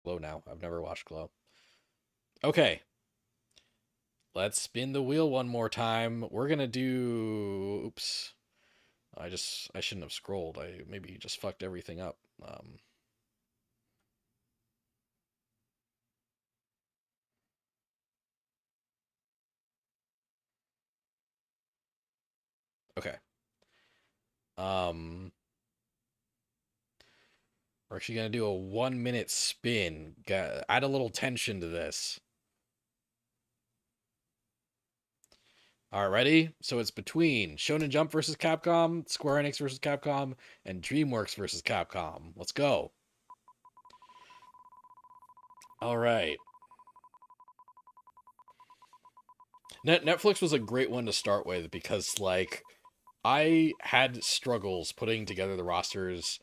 Glow now. I've never watched Glow. Okay, let's spin the wheel one more time. We're gonna do. Oops. I shouldn't have scrolled. I maybe just fucked everything up. Okay. Um, we're actually gonna do a 1 minute spin. Add a little tension to this. All right, ready? So it's between Shonen Jump versus Capcom, Square Enix versus Capcom, and DreamWorks versus Capcom. Let's go. All right. Netflix was a great one to start with because, like, I had struggles putting together the rosters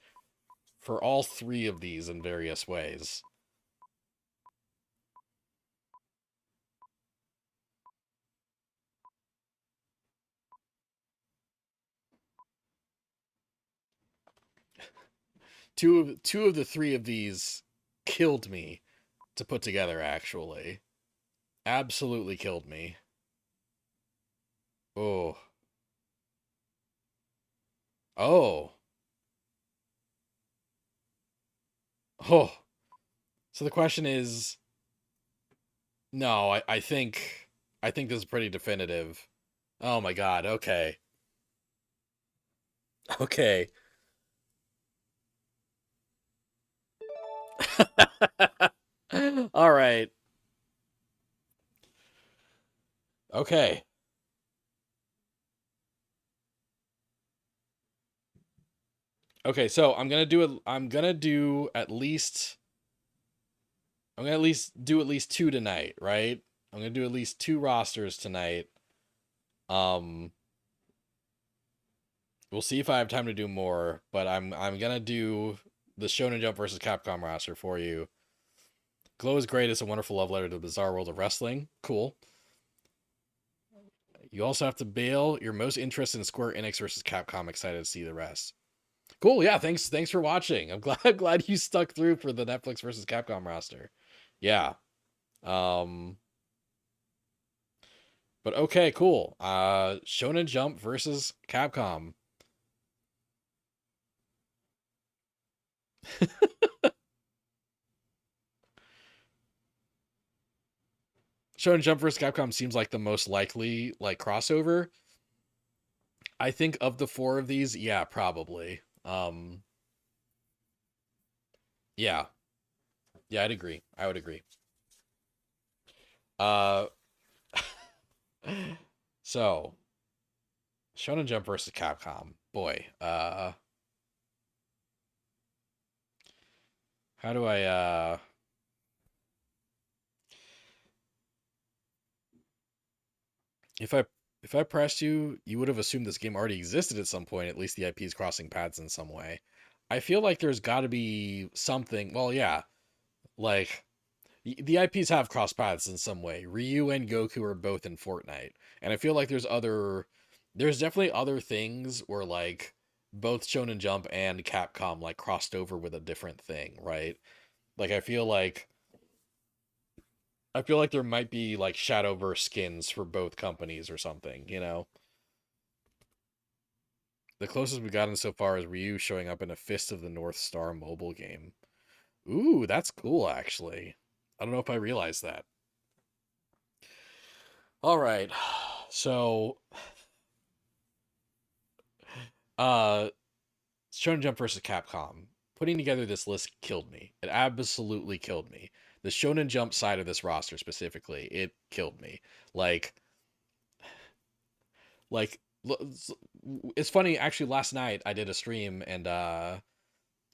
for all three of these in various ways. Two of the three of these killed me to put together, actually. Absolutely killed me. Oh. Oh. Oh. So the question is, no, I think this is pretty definitive. Oh my god, okay. Okay. All right. Okay. Okay, so I'm gonna at least do at least two tonight, right? I'm gonna do at least two rosters tonight. Um we'll see if I have time to do more, but I'm gonna do the Shonen Jump versus Capcom roster for you. Glow is great. It's a wonderful love letter to the bizarre world of wrestling. Cool. You also have to bail. You're most interested in Square Enix versus Capcom. Excited to see the rest. Cool. Yeah. Thanks for watching. I'm glad you stuck through for the Netflix versus Capcom roster. Yeah. Um. But okay. Cool. Shonen Jump versus Capcom. Shonen Jump versus Capcom seems like the most likely like crossover. I think of the four of these, yeah, probably. Yeah. Yeah, I'd agree. I would agree. Uh so Shonen Jump versus Capcom. Boy, how do I if I if I pressed you, you would have assumed this game already existed at some point, at least the IP is crossing paths in some way. I feel like there's got to be something. Well, yeah, like the IPs have crossed paths in some way. Ryu and Goku are both in Fortnite, and I feel like there's definitely other things where like both Shonen Jump and Capcom like crossed over with a different thing, right? Like I feel like there might be like Shadowverse skins for both companies or something, you know? The closest we've gotten so far is Ryu showing up in a Fist of the North Star mobile game. Ooh, that's cool actually. I don't know if I realized that. All right. So, uh Shonen Jump versus Capcom. Putting together this list killed me. It absolutely killed me. The Shonen Jump side of this roster specifically, it killed me. Like like it's funny actually last night I did a stream and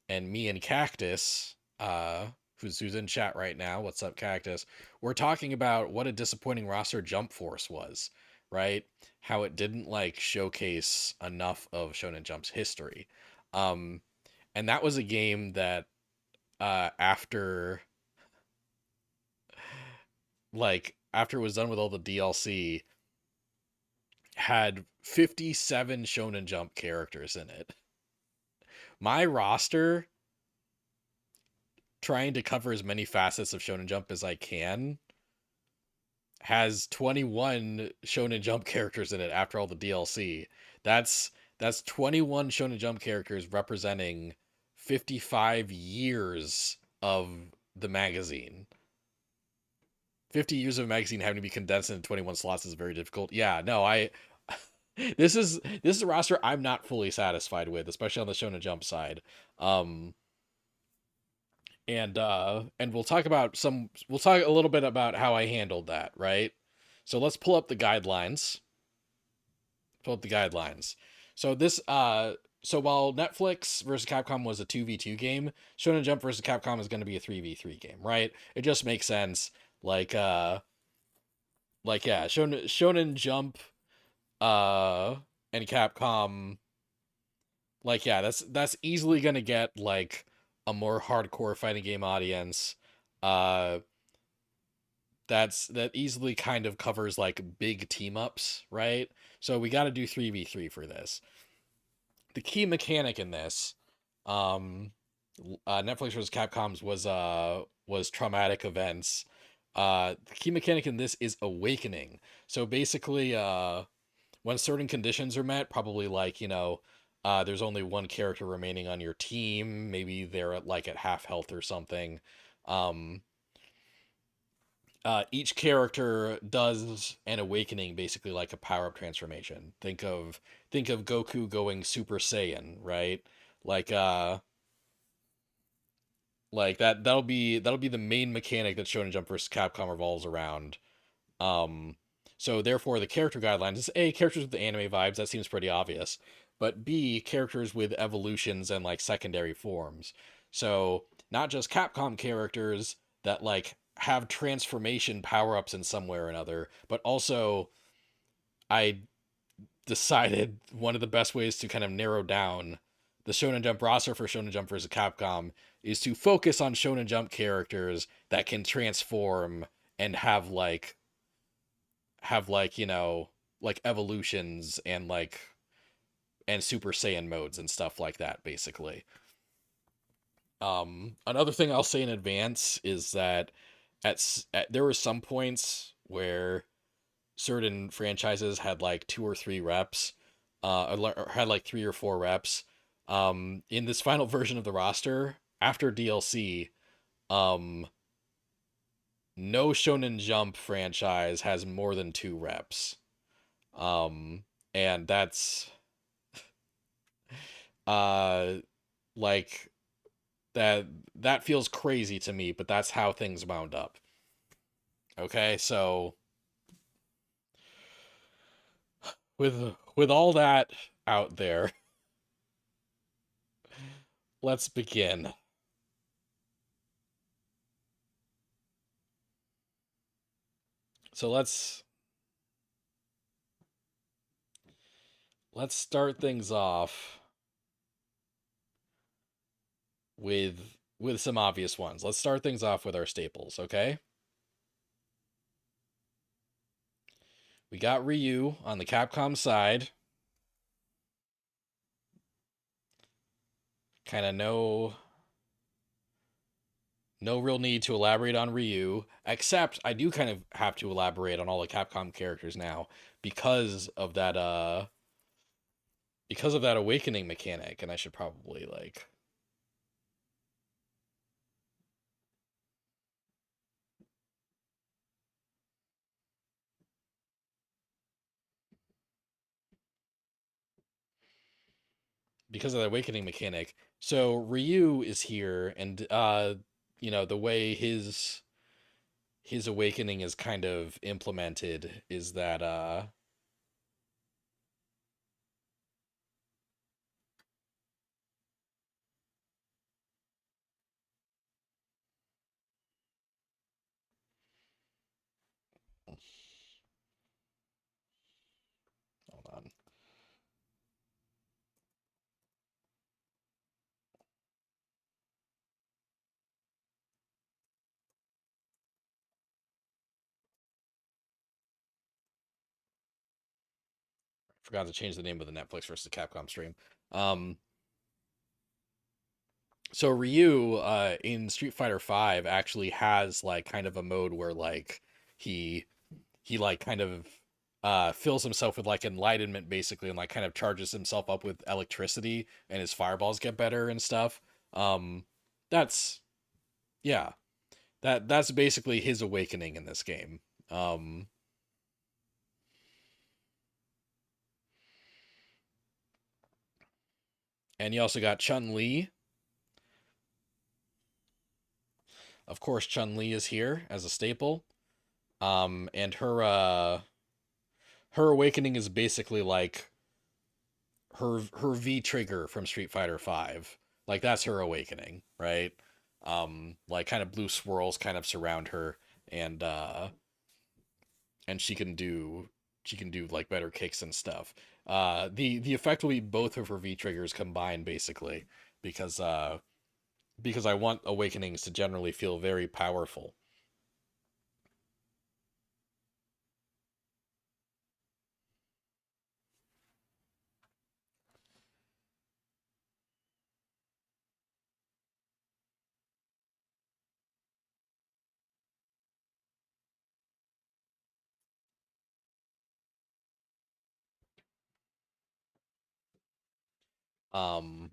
me and Cactus who's in chat right now, what's up Cactus, we're talking about what a disappointing roster Jump Force was, right? How it didn't like showcase enough of Shonen Jump's history. Um and that was a game that after it was done with all the DLC had 57 Shonen Jump characters in it. My roster trying to cover as many facets of Shonen Jump as I can, has 21 Shonen Jump characters in it after all the DLC. That's that's 21 Shonen Jump characters representing 55 years of the magazine. 50 years of a magazine having to be condensed into 21 slots is very difficult. Yeah, no, I this is a roster I'm not fully satisfied with, especially on the Shonen Jump side. Um and we'll talk a little bit about how I handled that, right? So let's pull up the guidelines. Pull up the guidelines. So so while Netflix versus Capcom was a 2v2 game, Shonen Jump versus Capcom is going to be a 3v3 game, right? It just makes sense. Like yeah, Shonen Jump uh and Capcom, like, yeah, that's easily going to get like a more hardcore fighting game audience. Uh that easily kind of covers like big team ups, right? So we got to do 3v3 for this. The key mechanic in this, um Netflix vs. Capcom's was traumatic events. The key mechanic in this is awakening. So basically, when certain conditions are met, probably like, there's only one character remaining on your team, maybe they're at half health or something. Um each character does an awakening, basically like a power up transformation. Think of Goku going Super Saiyan, right? Like that'll be the main mechanic that Shonen Jump vs. Capcom revolves around. Um, so therefore, the character guidelines is A, characters with the anime vibes. That seems pretty obvious, but B, characters with evolutions and like secondary forms. So not just Capcom characters that like have transformation power ups in some way or another, but also I decided one of the best ways to kind of narrow down the Shonen Jump roster for Shonen Jump vs. Capcom is to focus on Shonen Jump characters that can transform and have like evolutions and Super Saiyan modes and stuff like that, basically. Another thing I'll say in advance is that there were some points where certain franchises had like 2 or 3 reps, or had like 3 or 4 reps. In this final version of the roster after DLC, um, no Shonen Jump franchise has more than 2 reps. Um, and that's uh like that that feels crazy to me, but that's how things wound up. Okay, so with all that out there, let's begin. So let's start things off with some obvious ones. Let's start things off with our staples, okay? We got Ryu on the Capcom side. Kind of no real need to elaborate on Ryu, except I do kind of have to elaborate on all the Capcom characters now because of that awakening mechanic, and I should probably like because of the awakening mechanic. So Ryu is here, and the way his awakening is kind of implemented is that hold on. Forgot to change the name of the Netflix versus Capcom stream. Um So Ryu in Street Fighter 5 actually has like kind of a mode where like he he like kind of fills himself with like enlightenment basically and like kind of charges himself up with electricity and his fireballs get better and stuff. Um that's yeah. That's basically his awakening in this game. Um and you also got Chun-Li. Of course Chun-Li is here as a staple. And her awakening is basically like her V trigger from Street Fighter 5. Like that's her awakening, right? Like kind of blue swirls kind of surround her and and she can do like better kicks and stuff. The effect will be both of her V triggers combined basically because I want awakenings to generally feel very powerful. Um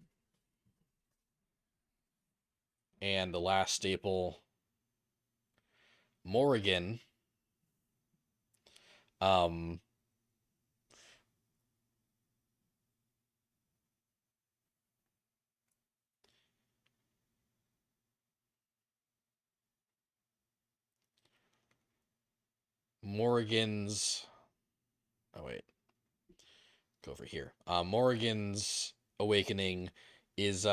and the last staple Morrigan um Morrigan's oh wait go over here. Morrigan's awakening is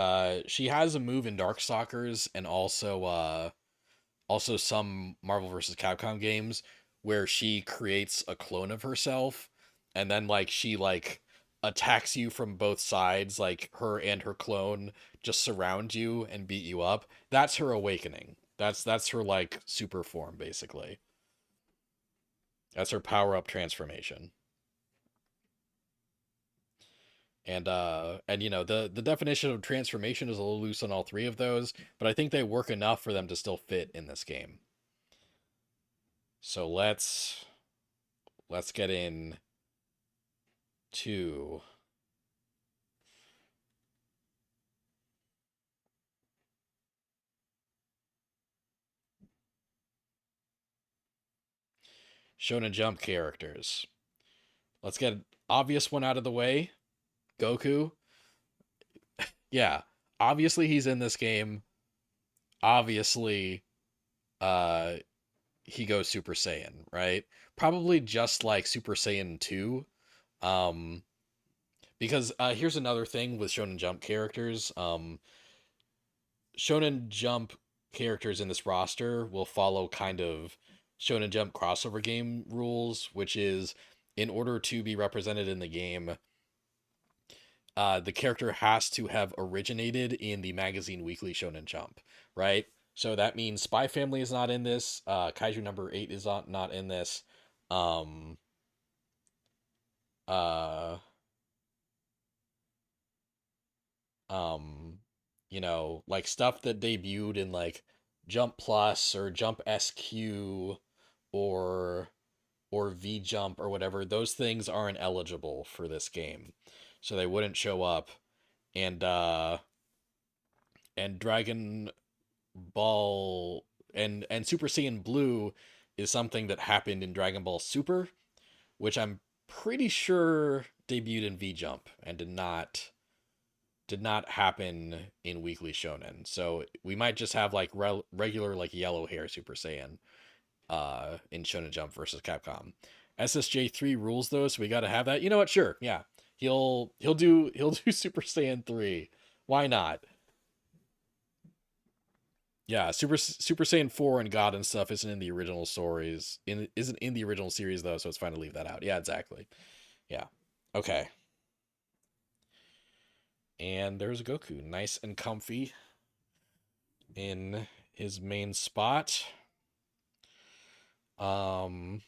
she has a move in Darkstalkers and also some Marvel vs. Capcom games where she creates a clone of herself and then like she like attacks you from both sides, like her and her clone just surround you and beat you up. That's her awakening. That's her like super form basically. That's her power up transformation. And you know the definition of transformation is a little loose on all three of those, but I think they work enough for them to still fit in this game. So let's get in to Shonen Jump characters. Let's get an obvious one out of the way. Goku. Yeah. Obviously he's in this game. Obviously uh he goes Super Saiyan, right? Probably just like Super Saiyan 2. Um because here's another thing with Shonen Jump characters. Shonen Jump characters in this roster will follow kind of Shonen Jump crossover game rules, which is in order to be represented in the game, the character has to have originated in the magazine Weekly Shonen Jump, right? So that means Spy Family is not in this. Kaiju number 8 is not in this. Um, uh, um, you know, like stuff that debuted in like Jump Plus or Jump SQ or V Jump or whatever, those things aren't eligible for this game. So they wouldn't show up. And Dragon Ball and Super Saiyan Blue is something that happened in Dragon Ball Super, which I'm pretty sure debuted in V Jump and did not happen in Weekly Shonen. So we might just have like regular like yellow hair Super Saiyan in Shonen Jump versus Capcom. SSJ3 rules though, so we got to have that. You know what? Sure. Yeah. He'll do Super Saiyan 3. Why not? Yeah, Super Saiyan 4 and God and stuff isn't in the original stories. Isn't in the original series though, so it's fine to leave that out. Yeah, exactly. Yeah. Okay. And there's Goku, nice and comfy in his main spot. Um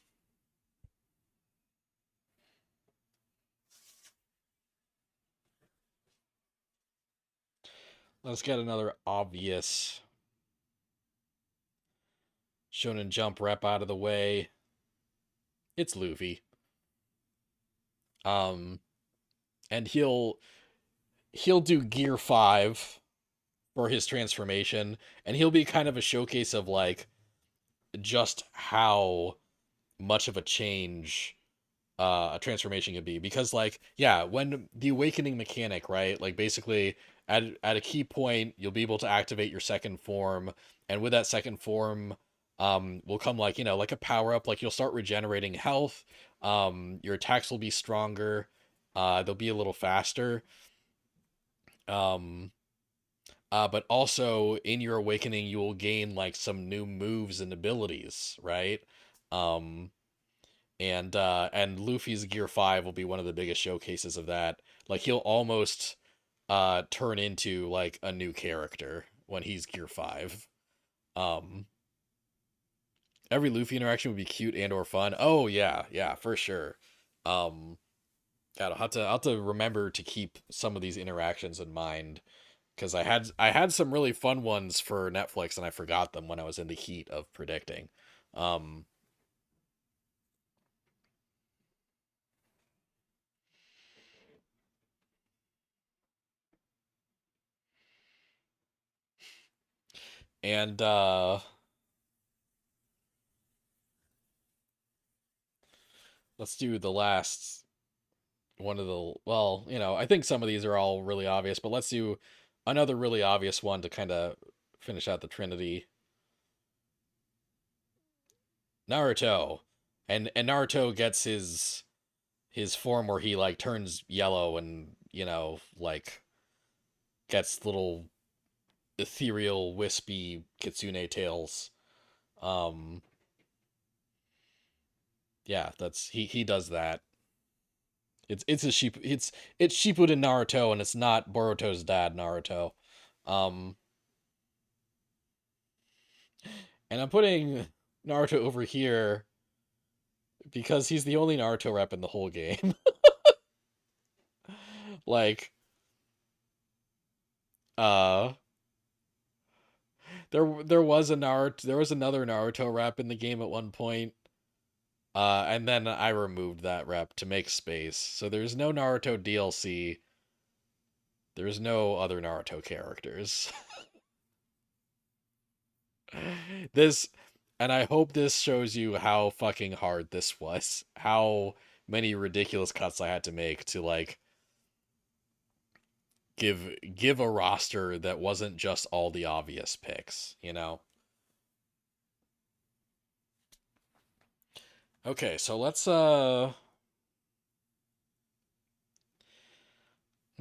Let's get another obvious Shonen Jump rep out of the way. It's Luffy. Um, and he'll do Gear 5 for his transformation, and he'll be kind of a showcase of like just how much of a change a transformation could be. Because like, yeah, when the awakening mechanic, right, like basically at a key point you'll be able to activate your second form, and with that second form will come like, you know, like a power up, like you'll start regenerating health, your attacks will be stronger, they'll be a little faster, um but also in your awakening you will gain like some new moves and abilities, right? um and Luffy's Gear 5 will be one of the biggest showcases of that. Like he'll almost turn into like a new character when he's Gear 5. Um every Luffy interaction would be cute and or fun. Oh yeah, yeah, for sure. Um God, I'll have to remember to keep some of these interactions in mind, because I had some really fun ones for Netflix and I forgot them when I was in the heat of predicting. Um and let's do the last one of the, well, you know, I think some of these are all really obvious, but let's do another really obvious one to kind of finish out the Trinity. Naruto. And Naruto gets his form where he like turns yellow and, you know, like gets little ethereal wispy kitsune tails. Um yeah, that's he does that. It's a sheep it's Shippuden Naruto, and it's not Boruto's dad Naruto. Um and I'm putting Naruto over here because he's the only Naruto rep in the whole game. Like, uh, there was another Naruto rep in the game at one point, and then I removed that rep to make space. So there's no Naruto DLC. There's no other Naruto characters. This, and I hope this shows you how fucking hard this was. How many ridiculous cuts I had to make to like give a roster that wasn't just all the obvious picks, you know? Okay, so let's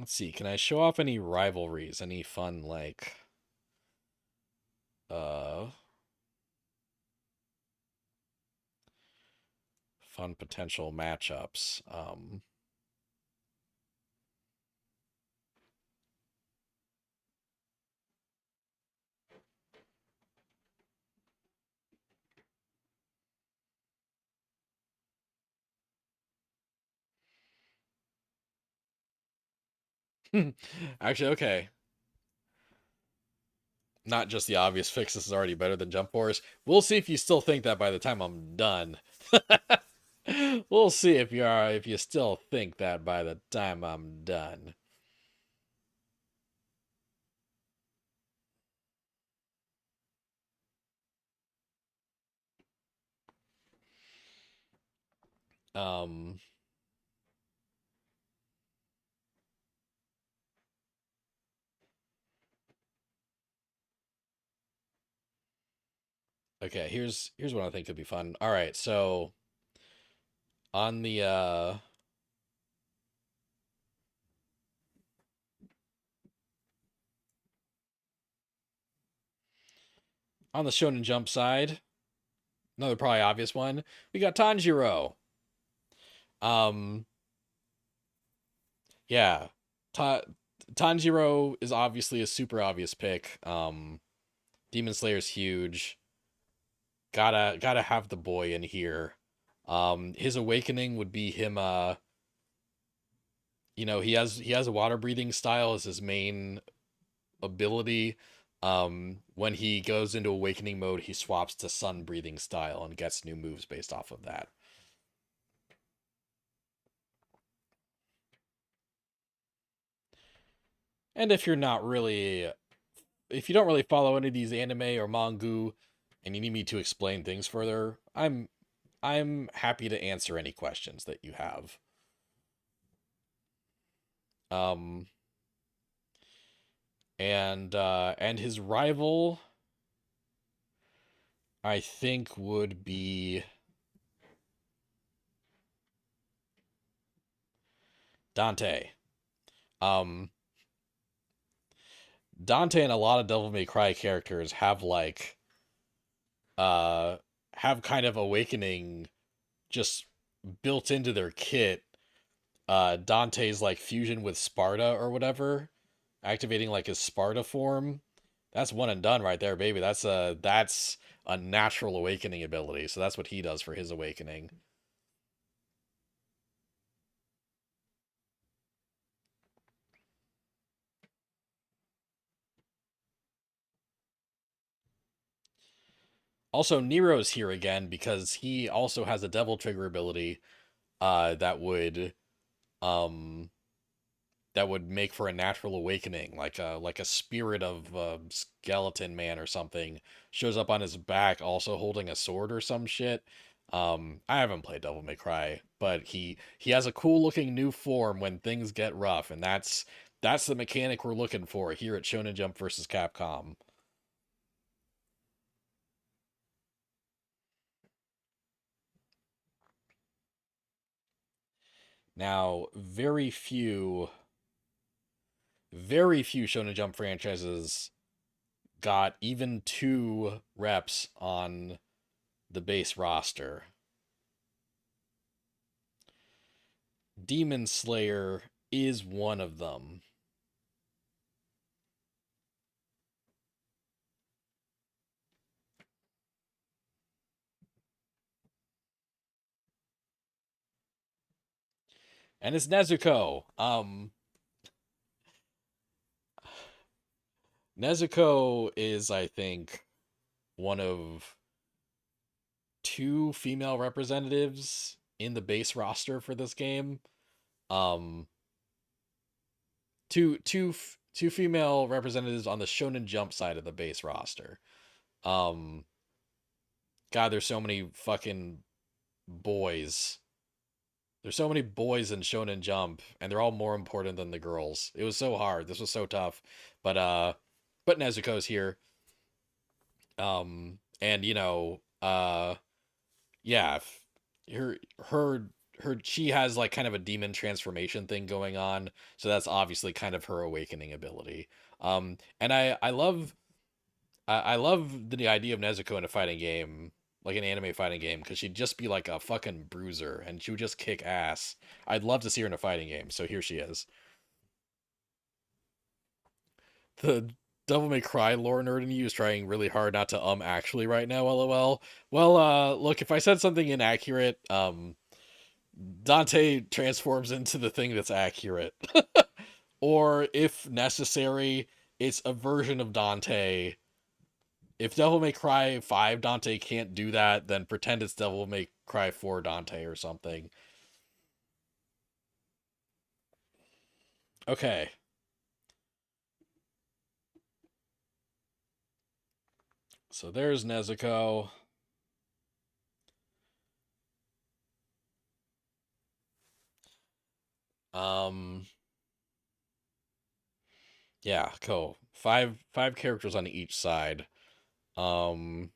see. Can I show off any rivalries? Any fun like uh fun potential matchups? Actually, okay. Not just the obvious fix. This is already better than Jump Force. We'll see if you still think that by the time I'm done. We'll see if you still think that by the time I'm done. Um okay, here's what I think could be fun. All right, so on the on the Shonen Jump side, another probably obvious one, we got Tanjiro. Um yeah. Ta- Tanjiro is obviously a super obvious pick. Demon Slayer's huge. Gotta have the boy in here. His awakening would be him you know, he has a water breathing style as his main ability. When he goes into awakening mode, he swaps to sun breathing style and gets new moves based off of that. And if you don't really follow any of these anime or manga and you need me to explain things further, I'm happy to answer any questions that you have. Um and his rival I think would be Dante. Um Dante and a lot of Devil May Cry characters uh have kind of awakening just built into their kit. Dante's like fusion with Sparta or whatever, activating like his Sparta form. That's one and done right there, baby. That's a natural awakening ability. So that's what he does for his awakening. Also, Nero's here again because he also has a Devil Trigger ability that um would make for a natural awakening, like a spirit of skeleton man or something shows up on his back, also holding a sword or some shit. I haven't played Devil May Cry, but he has a cool looking new form when things get rough, and that's the mechanic we're looking for here at Shonen Jump versus Capcom. Now, very few Shonen Jump franchises got even two reps on the base roster. Demon Slayer is one of them. And it's Nezuko. Nezuko is, I think, one of two female representatives in the base roster for this game. Um, two female representatives on the Shonen Jump side of the base roster. Um, God, there's so many fucking boys. There's so many boys in Shonen Jump, and they're all more important than the girls. It was so hard. This was so tough, but Nezuko's here. And yeah, her her she has like kind of a demon transformation thing going on, so that's obviously kind of her awakening ability. And I love the idea of Nezuko in a fighting game, like an anime fighting game, because she'd just be like a fucking bruiser and she would just kick ass. I'd love to see her in a fighting game, so here she is. The Devil May Cry lore nerd in you is trying really hard not to actually right now, lol. Well, look, if I said something inaccurate, Dante transforms into the thing that's accurate. Or if necessary, it's a version of Dante. If Devil May Cry 5 Dante can't do that, then pretend it's Devil May Cry 4 Dante or something. Okay. So there's Nezuko. Um yeah, cool. Five characters on each side. Um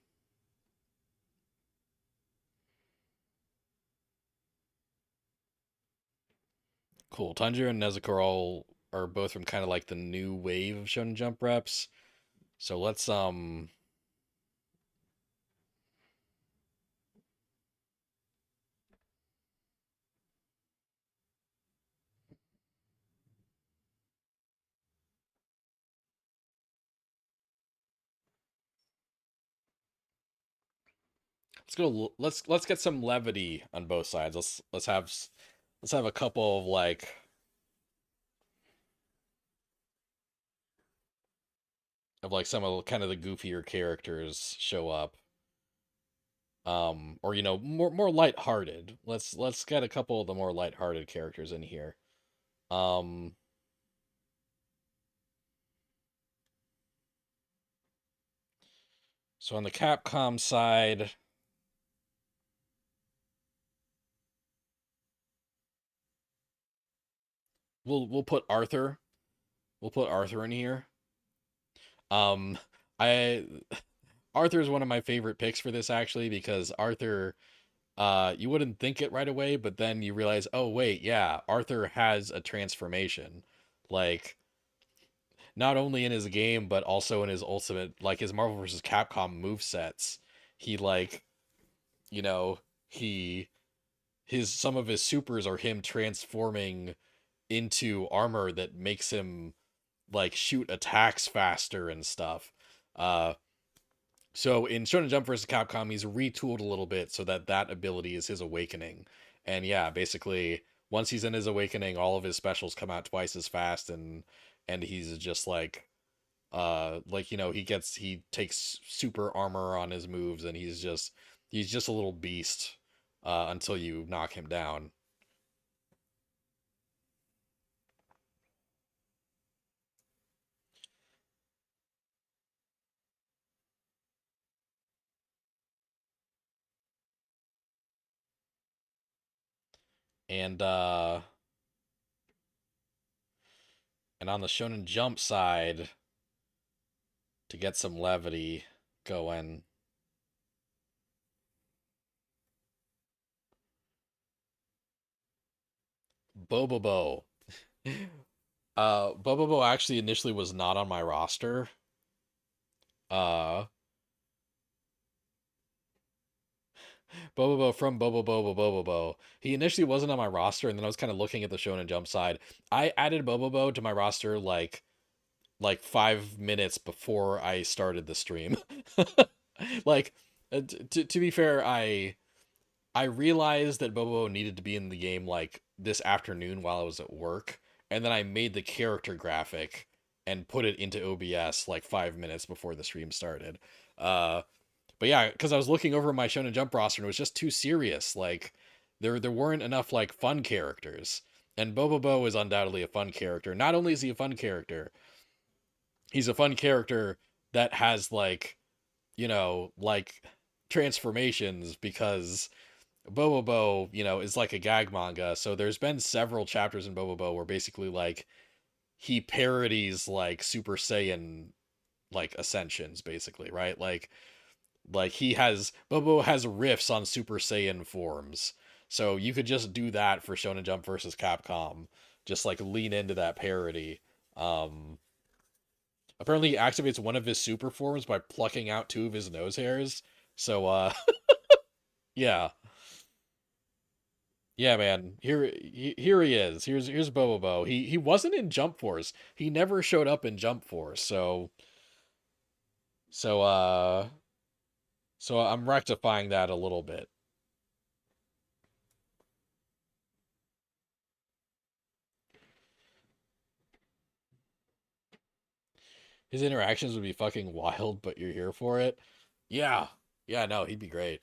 cool. Tanjiro and Nezuko are both from kind of like the new wave of Shonen Jump reps. So let's get some levity on both sides. Let's have a couple of like of like some of kind of the goofier characters show up. Or more lighthearted. Let's get a couple of the more lighthearted characters in here. Um, so on the Capcom side, we'll put Arthur. We'll put Arthur in here. Um, I Arthur is one of my favorite picks for this actually because Arthur, you wouldn't think it right away, but then you realize, oh wait, yeah, Arthur has a transformation, like not only in his game but also in his ultimate, like his Marvel vs. Capcom move sets. He like, you know, he his some of his supers are him transforming into armor that makes him like shoot attacks faster and stuff. Uh, So in Shonen Jump vs. Capcom, he's retooled a little bit so that that ability is his awakening. And yeah, basically, once he's in his awakening, all of his specials come out twice as fast, and he's just like he takes super armor on his moves, and he's just a little beast until you knock him down. And and on the Shonen Jump side, to get some levity going, Bobobo. Bobobo actually initially was not on my roster. Uh, Bobobo from Bobobo. He initially wasn't on my roster, and then I was kind of looking at the Shonen Jump side. I added Bobobo to my roster like 5 minutes before I started the stream. Like, to be fair, I realized that Bobo needed to be in the game like this afternoon while I was at work, and then I made the character graphic and put it into OBS like 5 minutes before the stream started. Uh, but yeah, because I was looking over my Shonen Jump roster and it was just too serious. Like there weren't enough like fun characters, and Bobobo is undoubtedly a fun character. Not only is he a fun character, he's a fun character that has like transformations because Bobobo, is like a gag manga. So there's been several chapters in Bobobo where basically like he parodies like Super Saiyan like ascensions, basically, right? Like Bobo has riffs on Super Saiyan forms. So you could just do that for Shonen Jump versus Capcom. Just like lean into that parody. Um Apparently he activates one of his super forms by plucking out two of his nose hairs. So yeah. Yeah, man. Here he is. Here's Bobobo. He wasn't in Jump Force. He never showed up in Jump Force. So uh so I'm rectifying that a little bit. His interactions would be fucking wild, but you're here for it. Yeah. Yeah, no, he'd be great.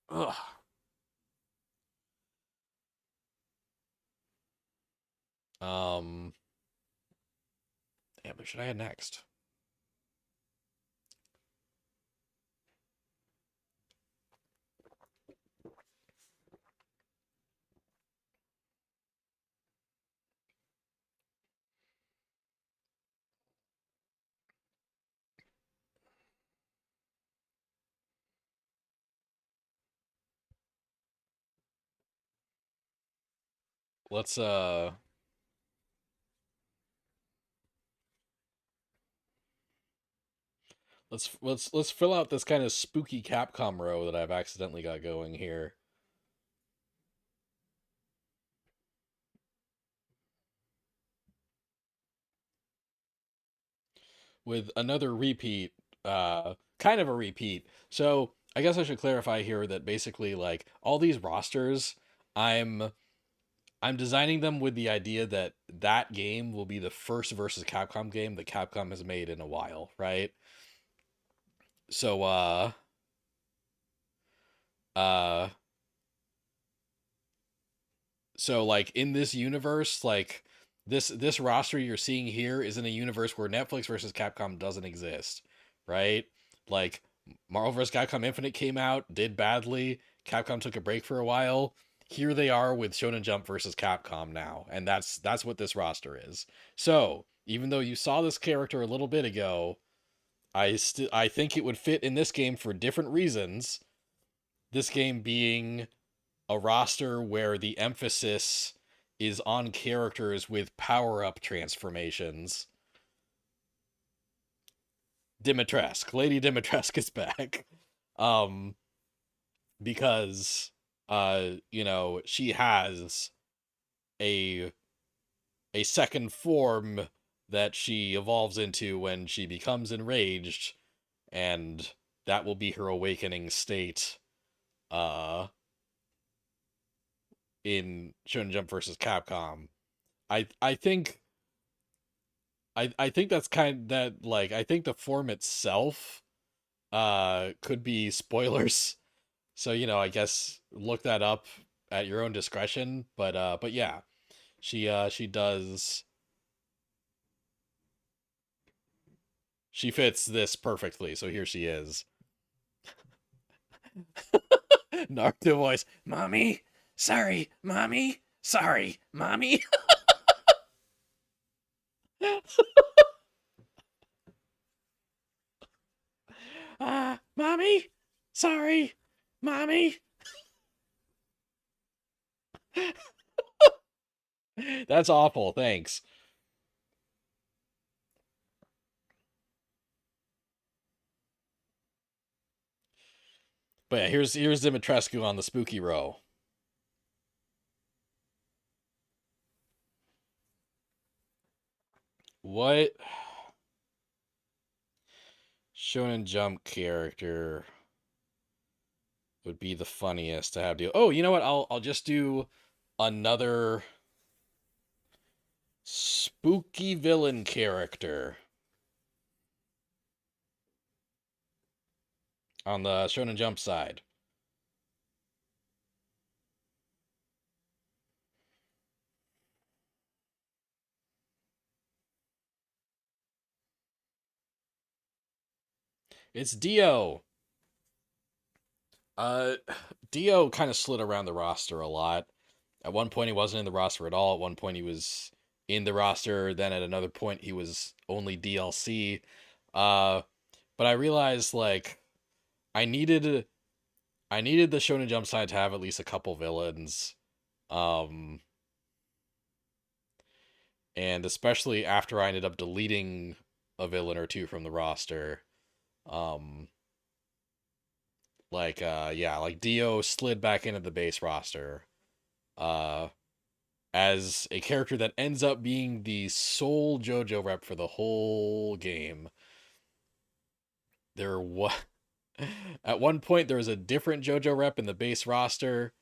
Ugh. Um, Damn, what should I add next? Let's uh let's fill out this kind of spooky Capcom row that I've accidentally got going here with another repeat, kind of a repeat. So I guess I should clarify here that basically like all these rosters, I'm I'm designing them with the idea that that game will be the first versus Capcom game that Capcom has made in a while, right? So uh so like in this universe, like this roster you're seeing here is in a universe where Netflix versus Capcom doesn't exist, right? Like Marvel vs. Capcom Infinite came out, did badly. Capcom took a break for a while. Here they are with Shonen Jump versus Capcom now, and that's what this roster is. So even though you saw this character a little bit ago, I think it would fit in this game for different reasons. This game being a roster where the emphasis is on characters with power up transformations. Dimitrescu, Lady Dimitrescu is back. Um, because she has a second form that she evolves into when she becomes enraged, and that will be her awakening state uh in Shonen Jump versus Capcom. I think I think that's kind that like I think the form itself could be spoilers. So, I guess look that up at your own discretion, but yeah, she does she fits this perfectly. So here she is. Naruto voice. Mommy? Sorry, mommy. Sorry, mommy. Mommy? Sorry, mommy. That's awful. Thanks. But yeah, here's Dimitrescu on the spooky row. What Shonen Jump character would be the funniest to have do? Oh, you know what? I'll just do another spooky villain character on the Shonen Jump side. It's Dio. Uh, Dio kind of slid around the roster a lot. At one point, he wasn't in the roster at all. At one point, he was in the roster. Then at another point, he was only DLC. Uh, but I realized like I needed I needed the Shonen Jump side to have at least a couple villains. Um, and especially after I ended up deleting a villain or two from the roster. Um, like Dio slid back into the base roster. Uh, as a character that ends up being the sole JoJo rep for the whole game. There was at one point there was a different JoJo rep in the base roster,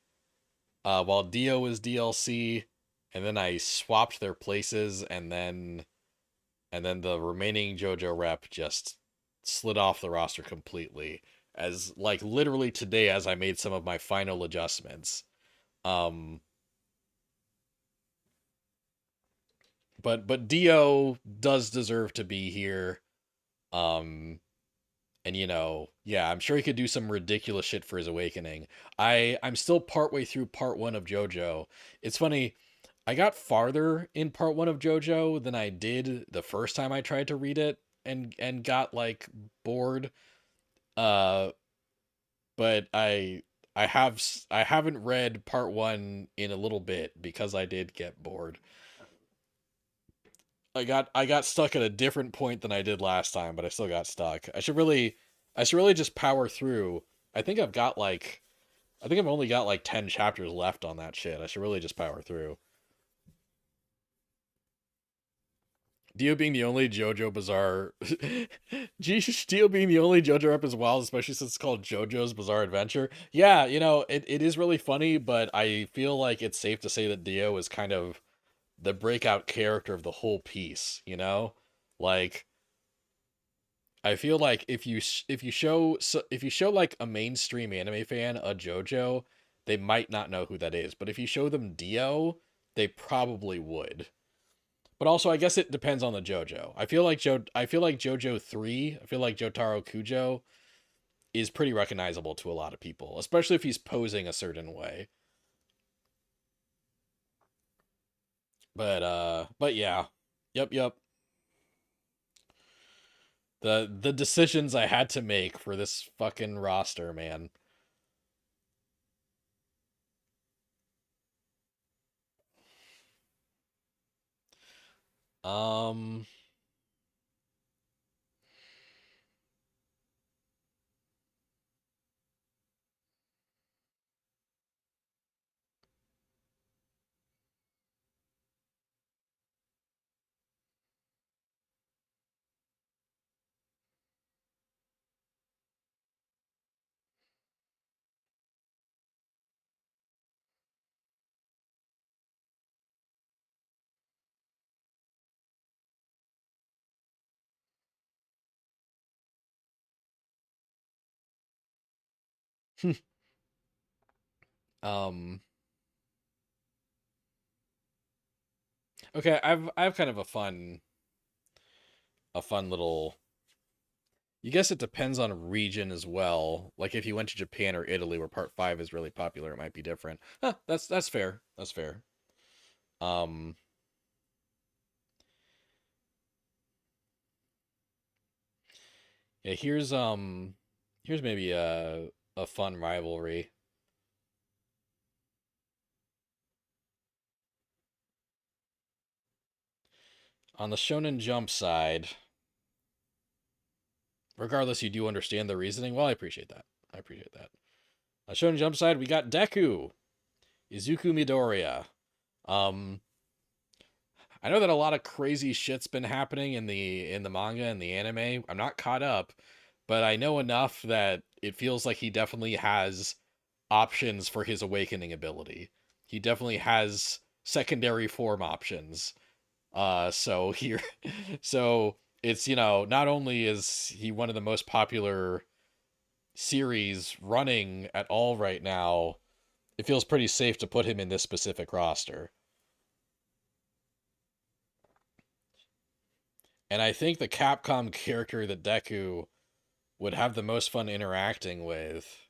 while Dio was DLC, and then I swapped their places, and then the remaining JoJo rep just slid off the roster completely. As like literally today, as I made some of my final adjustments. Um, but Dio does deserve to be here. Um, and yeah, I'm sure he could do some ridiculous shit for his awakening. I'm still partway through part one of JoJo. It's funny, I got farther in part one of JoJo than I did the first time I tried to read it and got like bored. Uh, but I haven't read part one in a little bit because I did get bored. I got stuck at a different point than I did last time, but I still got stuck. I should really just power through. I think I've only got like 10 chapters left on that shit. I should really just power through. Dio being the only JoJo Bizarre, Dio being the only JoJo rep is wild, especially since it's called JoJo's Bizarre Adventure. Yeah, it is really funny, but I feel like it's safe to say that Dio is kind of the breakout character of the whole piece. Like I feel like if you show like a mainstream anime fan a JoJo, they might not know who that is, but if you show them Dio, they probably would. But also, I guess it depends on the JoJo. I feel like JoJo 3, I feel like Jotaro Kujo is pretty recognizable to a lot of people, especially if he's posing a certain way. But yeah. Yep. The decisions I had to make for this fucking roster, man. Um um okay, I've kind of a fun little. You guess it depends on region as well. Like if you went to Japan or Italy where part 5 is really popular, it might be different. Huh, that's fair. That's fair. Um yeah, here's maybe a fun rivalry. On the Shonen Jump side, regardless you do understand the reasoning. Well, I appreciate that. I appreciate that. On Shonen Jump side, we got Deku, Izuku Midoriya. Um I know that a lot of crazy shit's been happening in the manga and the anime. I'm not caught up, but I know enough that it feels like he definitely has options for his awakening ability. He definitely has secondary form options. So here, so it's not only is he one of the most popular series running at all right now, it feels pretty safe to put him in this specific roster. And I think the Capcom character that Deku would have the most fun interacting with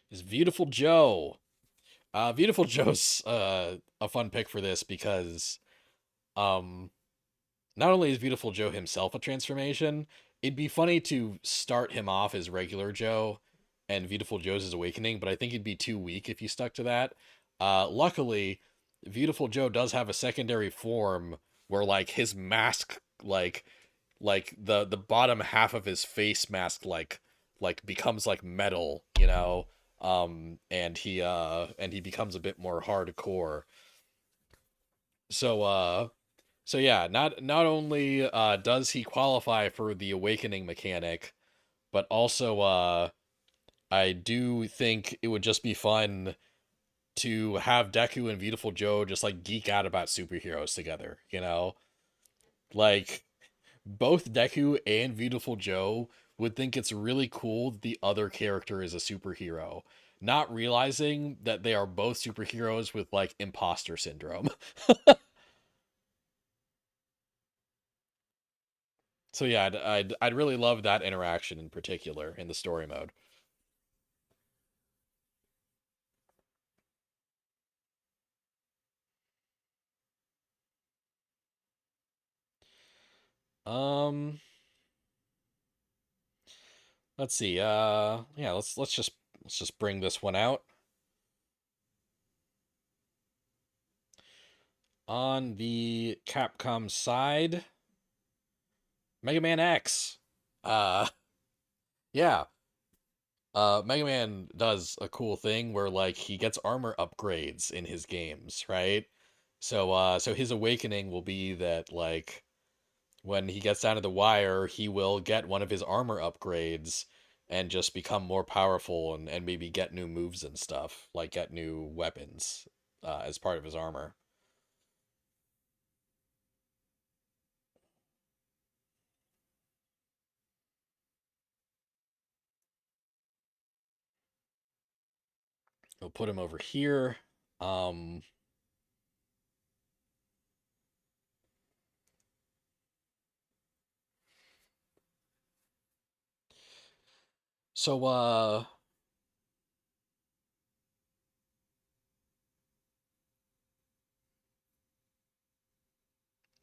is Beautiful Joe. Beautiful Joe's a fun pick for this because um not only is Beautiful Joe himself a transformation, it'd be funny to start him off as regular Joe and Beautiful Joe's his awakening, but I think it'd be too weak if you stuck to that. Luckily, Beautiful Joe does have a secondary form where like his mask like the bottom half of his face mask like becomes like metal, and he becomes a bit more hardcore. So yeah, not only does he qualify for the awakening mechanic, but also I do think it would just be fun to have Deku and Beautiful Joe just like geek out about superheroes together. Like both Deku and Beautiful Joe would think it's really cool that the other character is a superhero, not realizing that they are both superheroes with like imposter syndrome. So yeah, I'd really love that interaction in particular in the story mode. Um, let's see. Yeah, let's just bring this one out on the Capcom side. Mega Man X. Uh, yeah. Mega Man does a cool thing where like he gets armor upgrades in his games, right? So his awakening will be that like when he gets down to the wire, he will get one of his armor upgrades and just become more powerful and maybe get new moves and stuff, like get new weapons as part of his armor. We'll put him over here. Um, so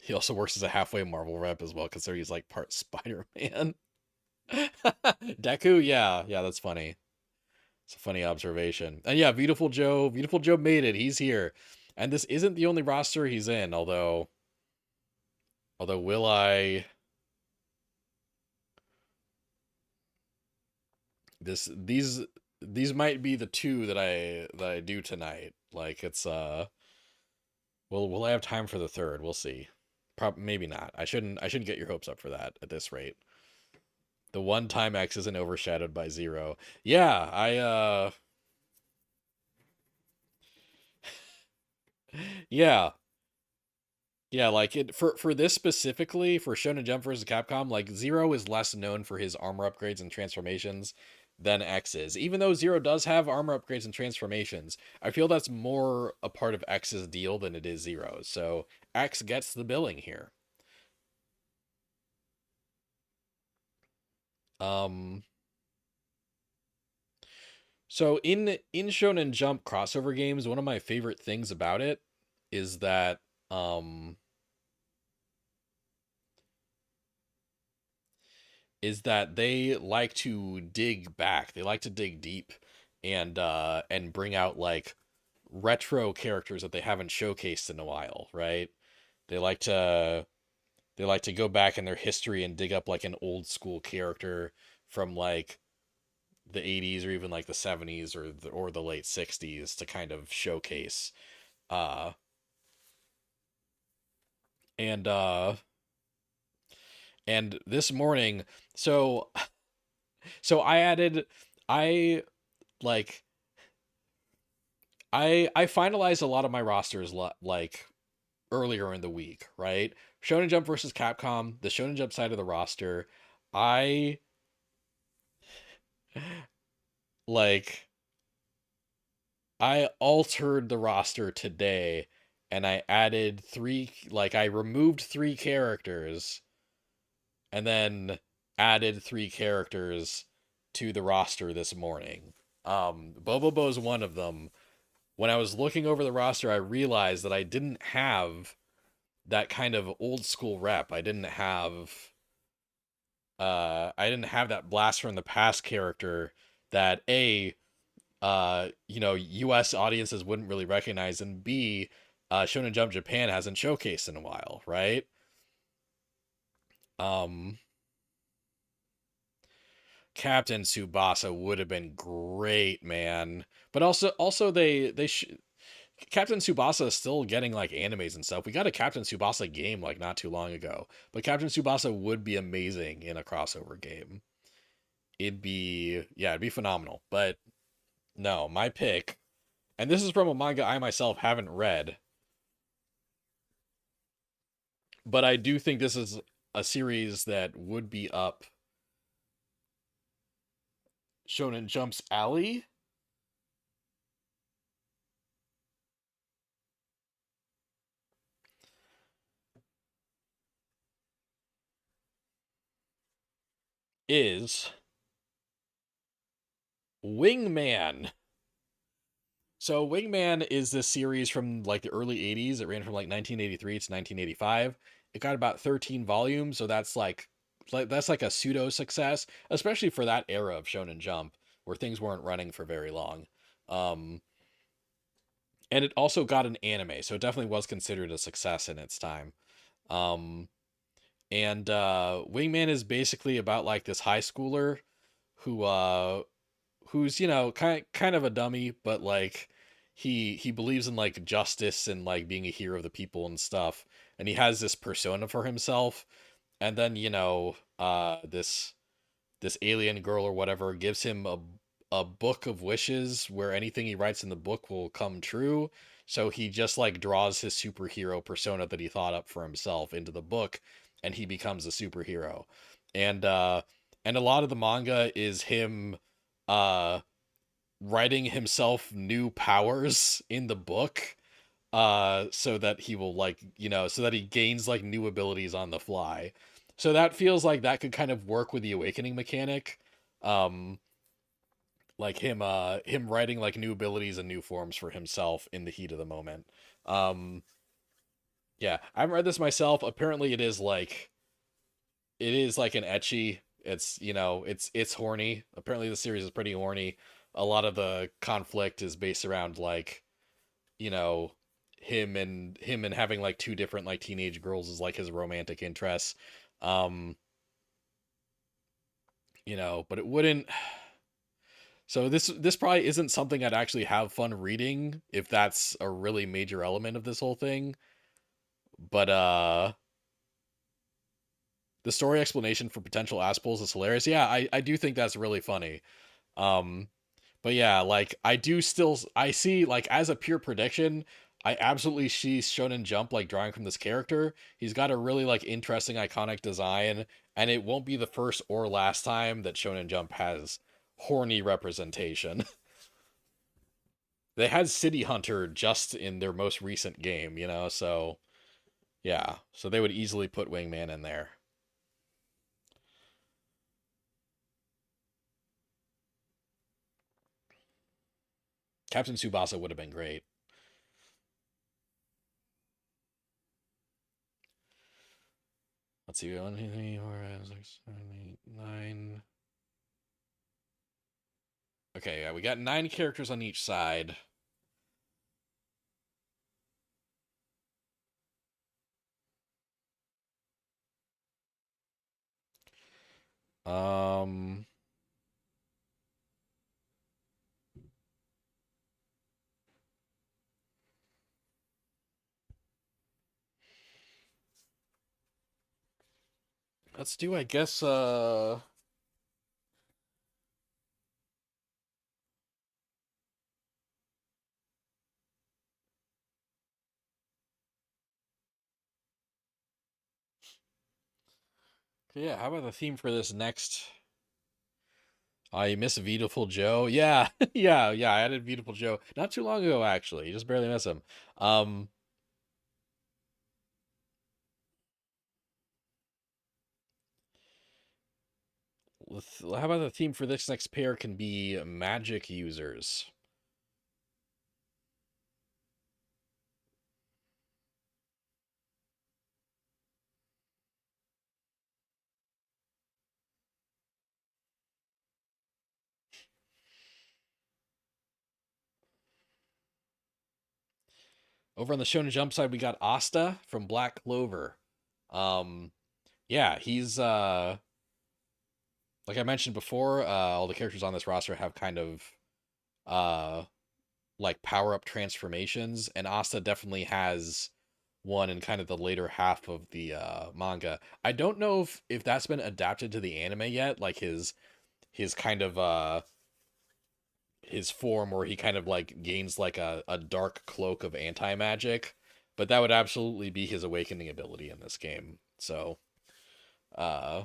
he also works as a halfway Marvel rep as well, considering he's like part Spider-Man. Deku, yeah, yeah, that's funny. It's a funny observation. And yeah, Beautiful Joe made it. He's here. And this isn't the only roster he's in, although will I this these might be the two that I do tonight. Like it's well, will I have time for the third? We'll see. Maybe not. I shouldn't get your hopes up for that at this rate. The one time X isn't overshadowed by zero. Yeah, I yeah. Yeah, like it for this specifically for Shonen Jump versus Capcom, like Zero is less known for his armor upgrades and transformations than X is. Even though Zero does have armor upgrades and transformations, I feel that's more a part of X's deal than it is Zero's. So X gets the billing here. Um, so in Shonen Jump crossover games, one of my favorite things about it is that um they like to dig back. They like to dig deep and bring out like retro characters that they haven't showcased in a while, right? They like to they like to go back in their history and dig up like an old school character from like the 80s or even like the 70s or the late 60s to kind of showcase uh and uh and this morning so so I like I finalized a lot of my rosters like earlier in the week, right? Shonen Jump versus Capcom, the Shonen Jump side of the roster. I like I altered the roster today and I added I removed three characters and then added three characters to the roster this morning. Bobo's one of them. When I was looking over the roster, I realized that I didn't have that kind of old school rep. I didn't have that blast from the past character that US audiences wouldn't really recognize, and B, Shonen Jump Japan hasn't showcased in a while, right? Um, Captain Tsubasa would have been great, man. But also Captain Tsubasa is still getting like animes and stuff. We got a Captain Tsubasa game like not too long ago, but Captain Tsubasa would be amazing in a crossover game. It'd be phenomenal. But no, my pick, and this is from a manga I myself haven't read, but I do think this is a series that would be up Shonen Jump's alley, is Wingman. So Wingman is this series from like the early 80s. It ran from like 1983 to 1985. It got about 13 volumes, so that's like a pseudo success, especially for that era of Shonen Jump where things weren't running for very long. Um, and it also got an anime, so it definitely was considered a success in its time. Um, And Wingman is basically about like this high schooler who who's, kind of a dummy, but like he believes in like justice and like being a hero of the people and stuff. And he has this persona for himself. And then, this alien girl or whatever gives him a book of wishes where anything he writes in the book will come true. So he just like draws his superhero persona that he thought up for himself into the book, and he becomes a superhero. And a lot of the manga is him uh writing himself new powers in the book, so that he will like, so that he gains like new abilities on the fly. So that feels like that could kind of work with the awakening mechanic. um like him writing like new abilities and new forms for himself in the heat of the moment. um yeah, I haven't read this myself. Apparently it is like an etchy. It's, it's horny. Apparently the series is pretty horny. A lot of the conflict is based around like, you know him and having like two different like teenage girls is like his romantic interests. um but it wouldn't. So this probably isn't something I'd actually have fun reading if that's a really major element of this whole thing. But the story explanation for potential assholes is hilarious. Yeah, I do think that's really funny. um But yeah, like I see like as a pure prediction, I absolutely see Shonen Jump like drawing from this character. He's got a really like interesting iconic design, and it won't be the first or last time that Shonen Jump has horny representation. They had City Hunter just in their most recent game, so yeah. So they would easily put Wingman in there. Captain Tsubasa would have been great. Let's see, 1, 2, 3, 4, 5, 6, 7, 8, 9. Okay, yeah, we got 9 characters on each side. Um, let's do, I guess, yeah, how about the theme for this next? I miss Beautiful Joe. Yeah, yeah. I added Beautiful Joe not too long ago, actually. You just barely miss him. Um, how about the theme for this next pair can be magic users? Over on the Shonen Jump side, we got Asta from Black Clover. Um, yeah, he's like I mentioned before, all the characters on this roster have kind of uh like power up transformations, and Asta definitely has one in kind of the later half of the manga. I don't know if that's been adapted to the anime yet, like his kind of his form where he kind of like gains like a dark cloak of anti magic, but that would absolutely be his awakening ability in this game. So uh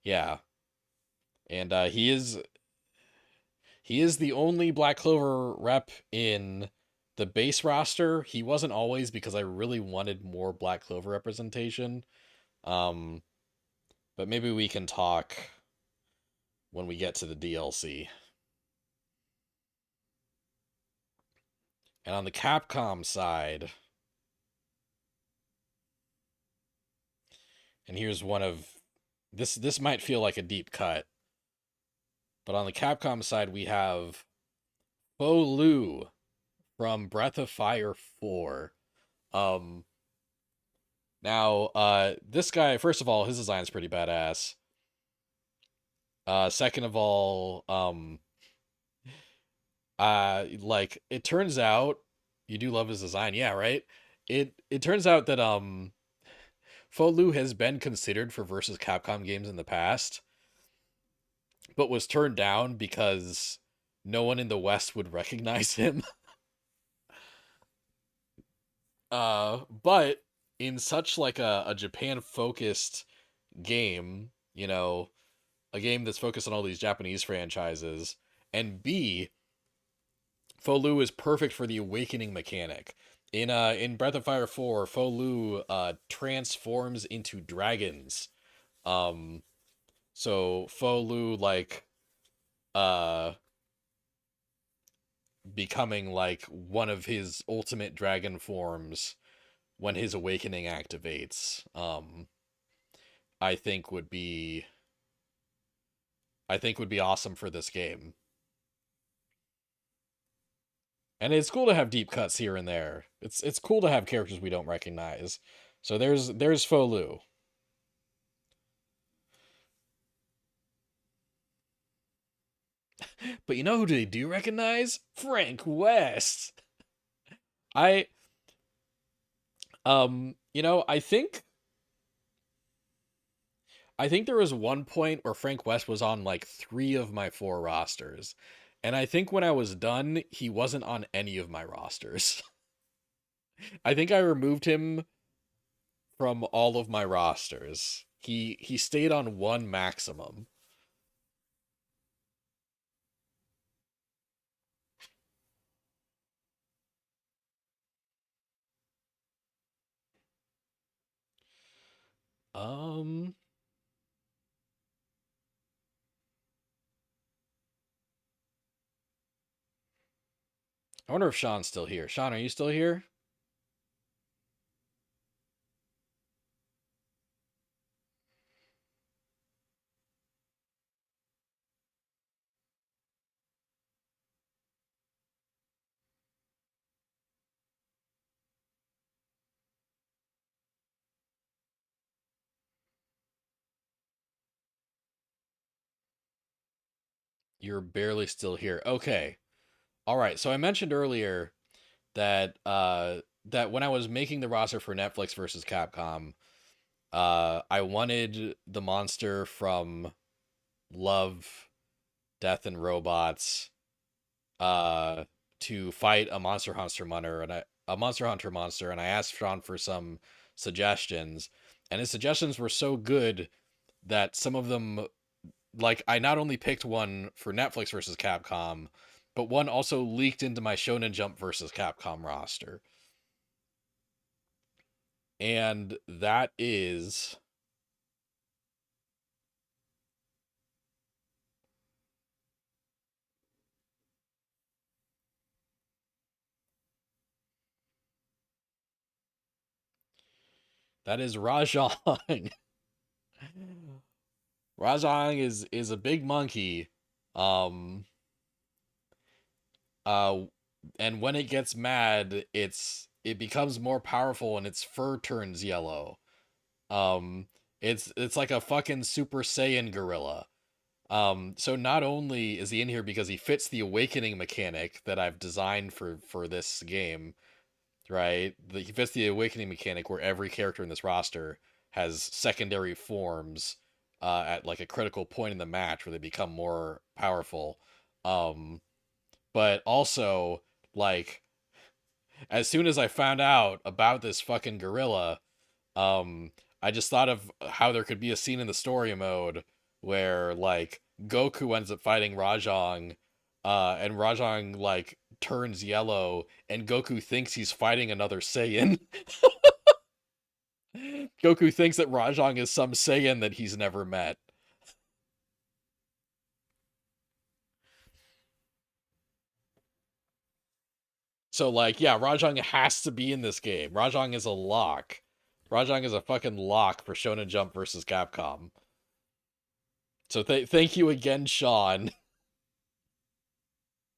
yeah, and he is the only Black Clover rep in the base roster. He wasn't always, because I really wanted more Black Clover representation. Um, but maybe we can talk when we get to the DLC. And on the Capcom side, and here's one of this might feel like a deep cut, but on the Capcom side we have Fo Lu from Breath of Fire 4. Um Now, this guy, first of all, his design's pretty badass. Second of all, like it turns out you do love his design, yeah, right? It turns out that Folu has been considered for versus Capcom games in the past, but was turned down because no one in the West would recognize him. But in such like a Japan focused game, a game that's focused on all these Japanese franchises, and B, Folu is perfect for the awakening mechanic. In Breath of Fire 4, Folu transforms into dragons. Um so Folu like uh becoming like one of his ultimate dragon forms when his awakening activates, I think would be awesome for this game. And it's cool to have deep cuts here and there. It's cool to have characters we don't recognize. So there's Folu. But you know who they do recognize? Frank West. I I think there was one point where Frank West was on like 3 of my 4 rosters. And I think when I was done, he wasn't on any of my rosters. I think I removed him from all of my rosters. He stayed on 1 maximum. Um I wonder if Sean's still here. Sean, are you still here? You're barely still here. Okay. All right. So I mentioned earlier that that when I was making the roster for Netflix versus Capcom, I wanted the monster from Love, Death and Robots uh to fight a Monster Hunter monster, and I asked Sean for some suggestions, and his suggestions were so good that some of them, like, I not only picked one for Netflix versus Capcom, but one also leaked into my Shonen Jump versus Capcom roster. And that is Rajang. Rajang is a big monkey. Um uh and when it gets mad, it becomes more powerful and its fur turns yellow. Um it's like a fucking Super Saiyan gorilla. So not only is he in here because he fits the awakening mechanic that I've designed for this game, right? He fits the awakening mechanic where every character in this roster has secondary forms at like a critical point in the match where they become more powerful. Um, but also, like, as soon as I found out about this fucking gorilla, um, I just thought of how there could be a scene in the story mode where like Goku ends up fighting Rajang, and Rajang like turns yellow, and Goku thinks he's fighting another Saiyan. Goku thinks that Rajang is some Saiyan that he's never met. So like, yeah, Rajang has to be in this game. Rajang is a lock. Rajang is a fucking lock for Shonen Jump versus Capcom. So thank you again, Sean.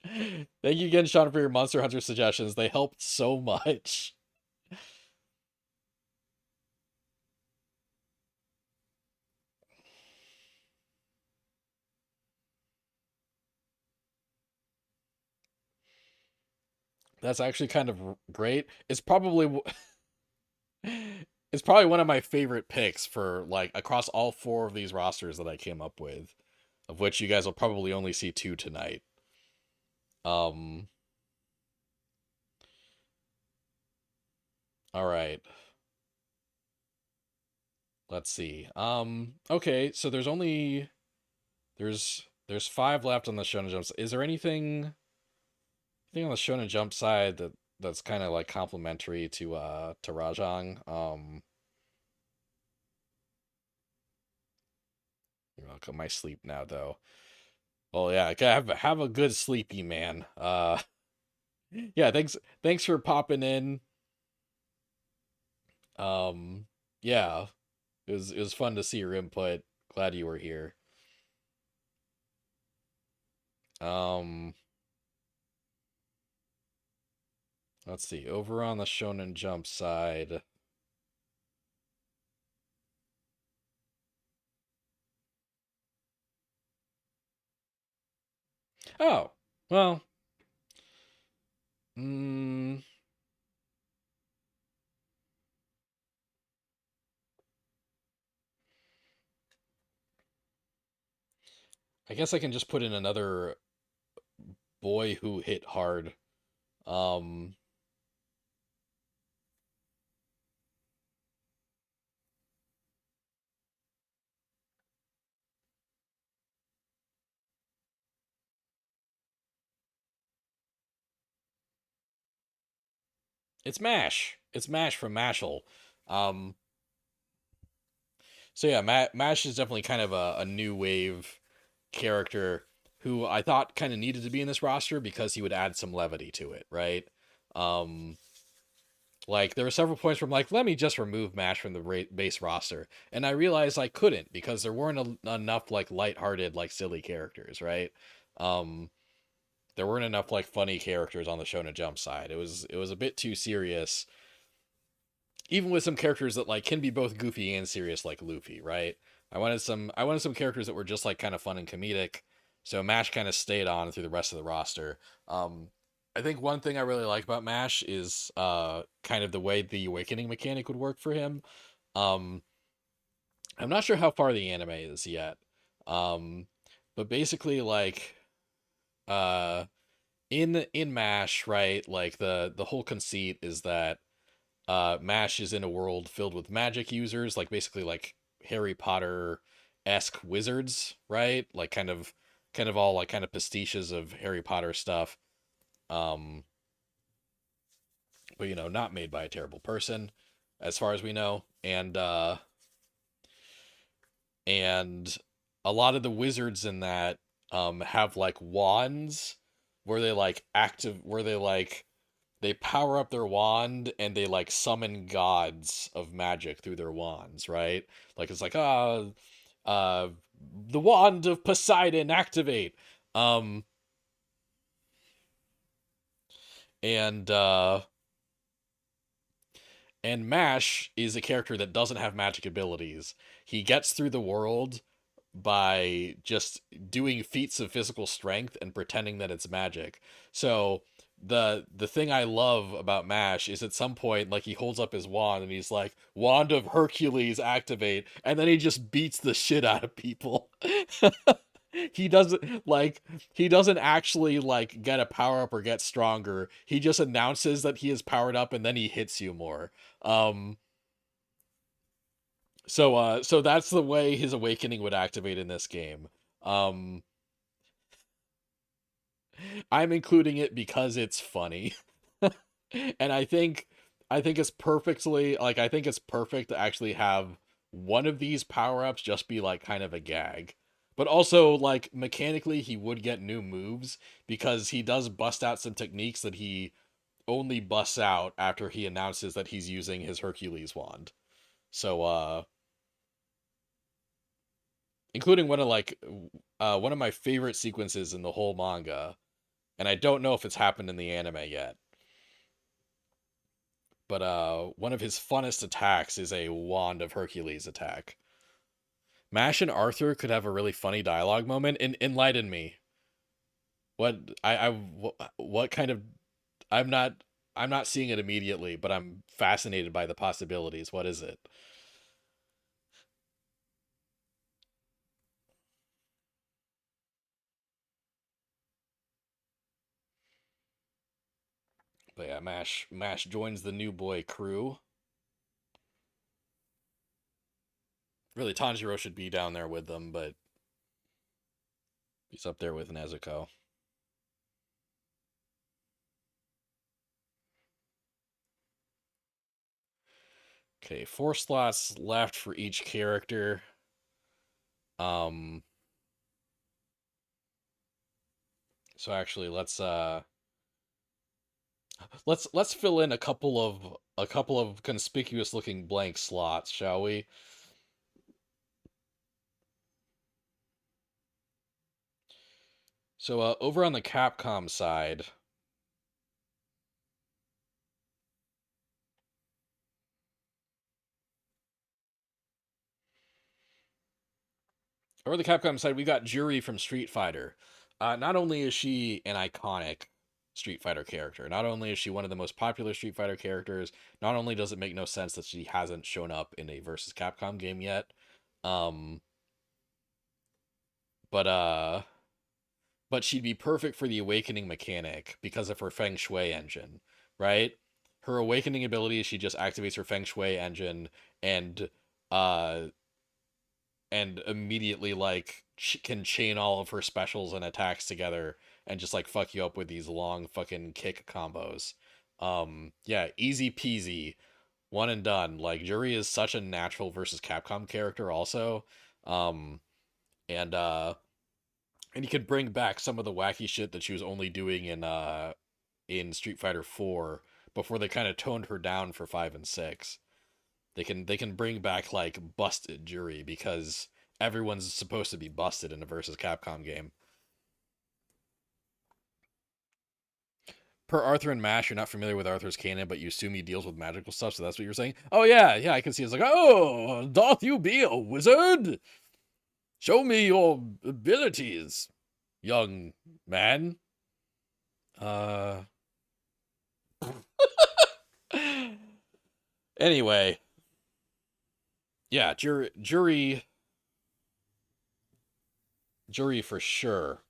Thank you again, Sean, for your Monster Hunter suggestions. They helped so much. That's actually kind of great. It's probably one of my favorite picks for like across all four of these rosters that I came up with, of which you guys will probably only see two tonight. Um, all right. Let's see. Okay, so there's five left on the Shonen Jump. Is there anything on the Shonen Jump side that's kind of like complimentary to Rajang? You're welcome. My sleep now though. Oh yeah, have a good sleepy man. Yeah, thanks for popping in. Um, yeah, it was fun to see your input. Glad you were here. Um, let's see. Over on the Shonen Jump side. Oh, well, mm, I guess I can just put in another boy who hit hard. Um, it's Mash. It's Mash from Mashal. Um, so yeah, Mash is definitely kind of a new wave character who I thought kind of needed to be in this roster because he would add some levity to it, right? Um, like there were several points where I'm like, let me just remove Mash from the base roster, and I realized I couldn't because there weren't enough like lighthearted, like silly characters, right? Um, there weren't enough like funny characters on the Shonen Jump side. It was a bit too serious, even with some characters that like can be both goofy and serious, like Luffy, right? I wanted some characters that were just like kind of fun and comedic. So Mash kind of stayed on through the rest of the roster. I think one thing I really like about Mash is kind of the way the awakening mechanic would work for him. Um, I'm not sure how far the anime is yet. Um, but basically like uh in Mash, right? Like the whole conceit is that Mash is in a world filled with magic users, like basically like Harry Potter esque wizards, right? Like kind of all like kind of pastiches of Harry Potter stuff. Um, but not made by a terrible person, as far as we know. And a lot of the wizards in that have like wands where they like active where they power up their wand and they like summon gods of magic through their wands, right? Like it's like uh the wand of Poseidon activate. Um and Mash is a character that doesn't have magic abilities. He gets through the world by just doing feats of physical strength and pretending that it's magic. So the thing I love about Mash is at some point like he holds up his wand and he's like wand of Hercules activate and then he just beats the shit out of people. He doesn't actually like get a power up or get stronger. He just announces that he is powered up and then he hits you more. Um so that's the way his awakening would activate in this game. Um I'm including it because it's funny. And I think it's perfectly like I think it's perfect to actually have one of these power-ups just be like kind of a gag. But also like mechanically he would get new moves because he does bust out some techniques that he only busts out after he announces that he's using his Hercules wand. So including one of my favorite sequences in the whole manga, and I don't know if it's happened in the anime yet. But one of his funnest attacks is a Wand of Hercules attack. Mash and Arthur could have a really funny dialogue moment. And enlighten me. What kind of I'm not I'm not seeing it immediately, but I'm fascinated by the possibilities. What is it? But yeah, Mash joins the new boy crew. Really, Tanjiro should be down there with them, but he's up there with Nezuko. Okay, 4 slots left for each character. Um, so actually, let's fill in a couple of conspicuous looking blank slots, shall we? So over on the Capcom side, over the Capcom side, we got Juri from Street Fighter. Not only is she an iconic Street Fighter character, not only is she one of the most popular Street Fighter characters, not only does it make no sense that she hasn't shown up in a versus Capcom game yet, um, but but she'd be perfect for the awakening mechanic because of her Feng Shui engine, right? Her awakening ability, she just activates her Feng Shui engine and uh and immediately like can chain all of her specials and attacks together and just like fuck you up with these long fucking kick combos. Yeah, easy peasy, one and done. Like Juri is such a natural versus Capcom character also. Um and and you could bring back some of the wacky shit that she was only doing in Street Fighter 4 before they kind of toned her down for 5 and 6. They can bring back like busted Jury because everyone's supposed to be busted in a versus Capcom game. Per Arthur and Mash, you're not familiar with Arthur's canon, but you assume he deals with magical stuff, so that's what you're saying? Oh yeah, yeah, I can see it's like, oh, doth you be a wizard? Show me your abilities, young man. Uh anyway, yeah, jury for sure.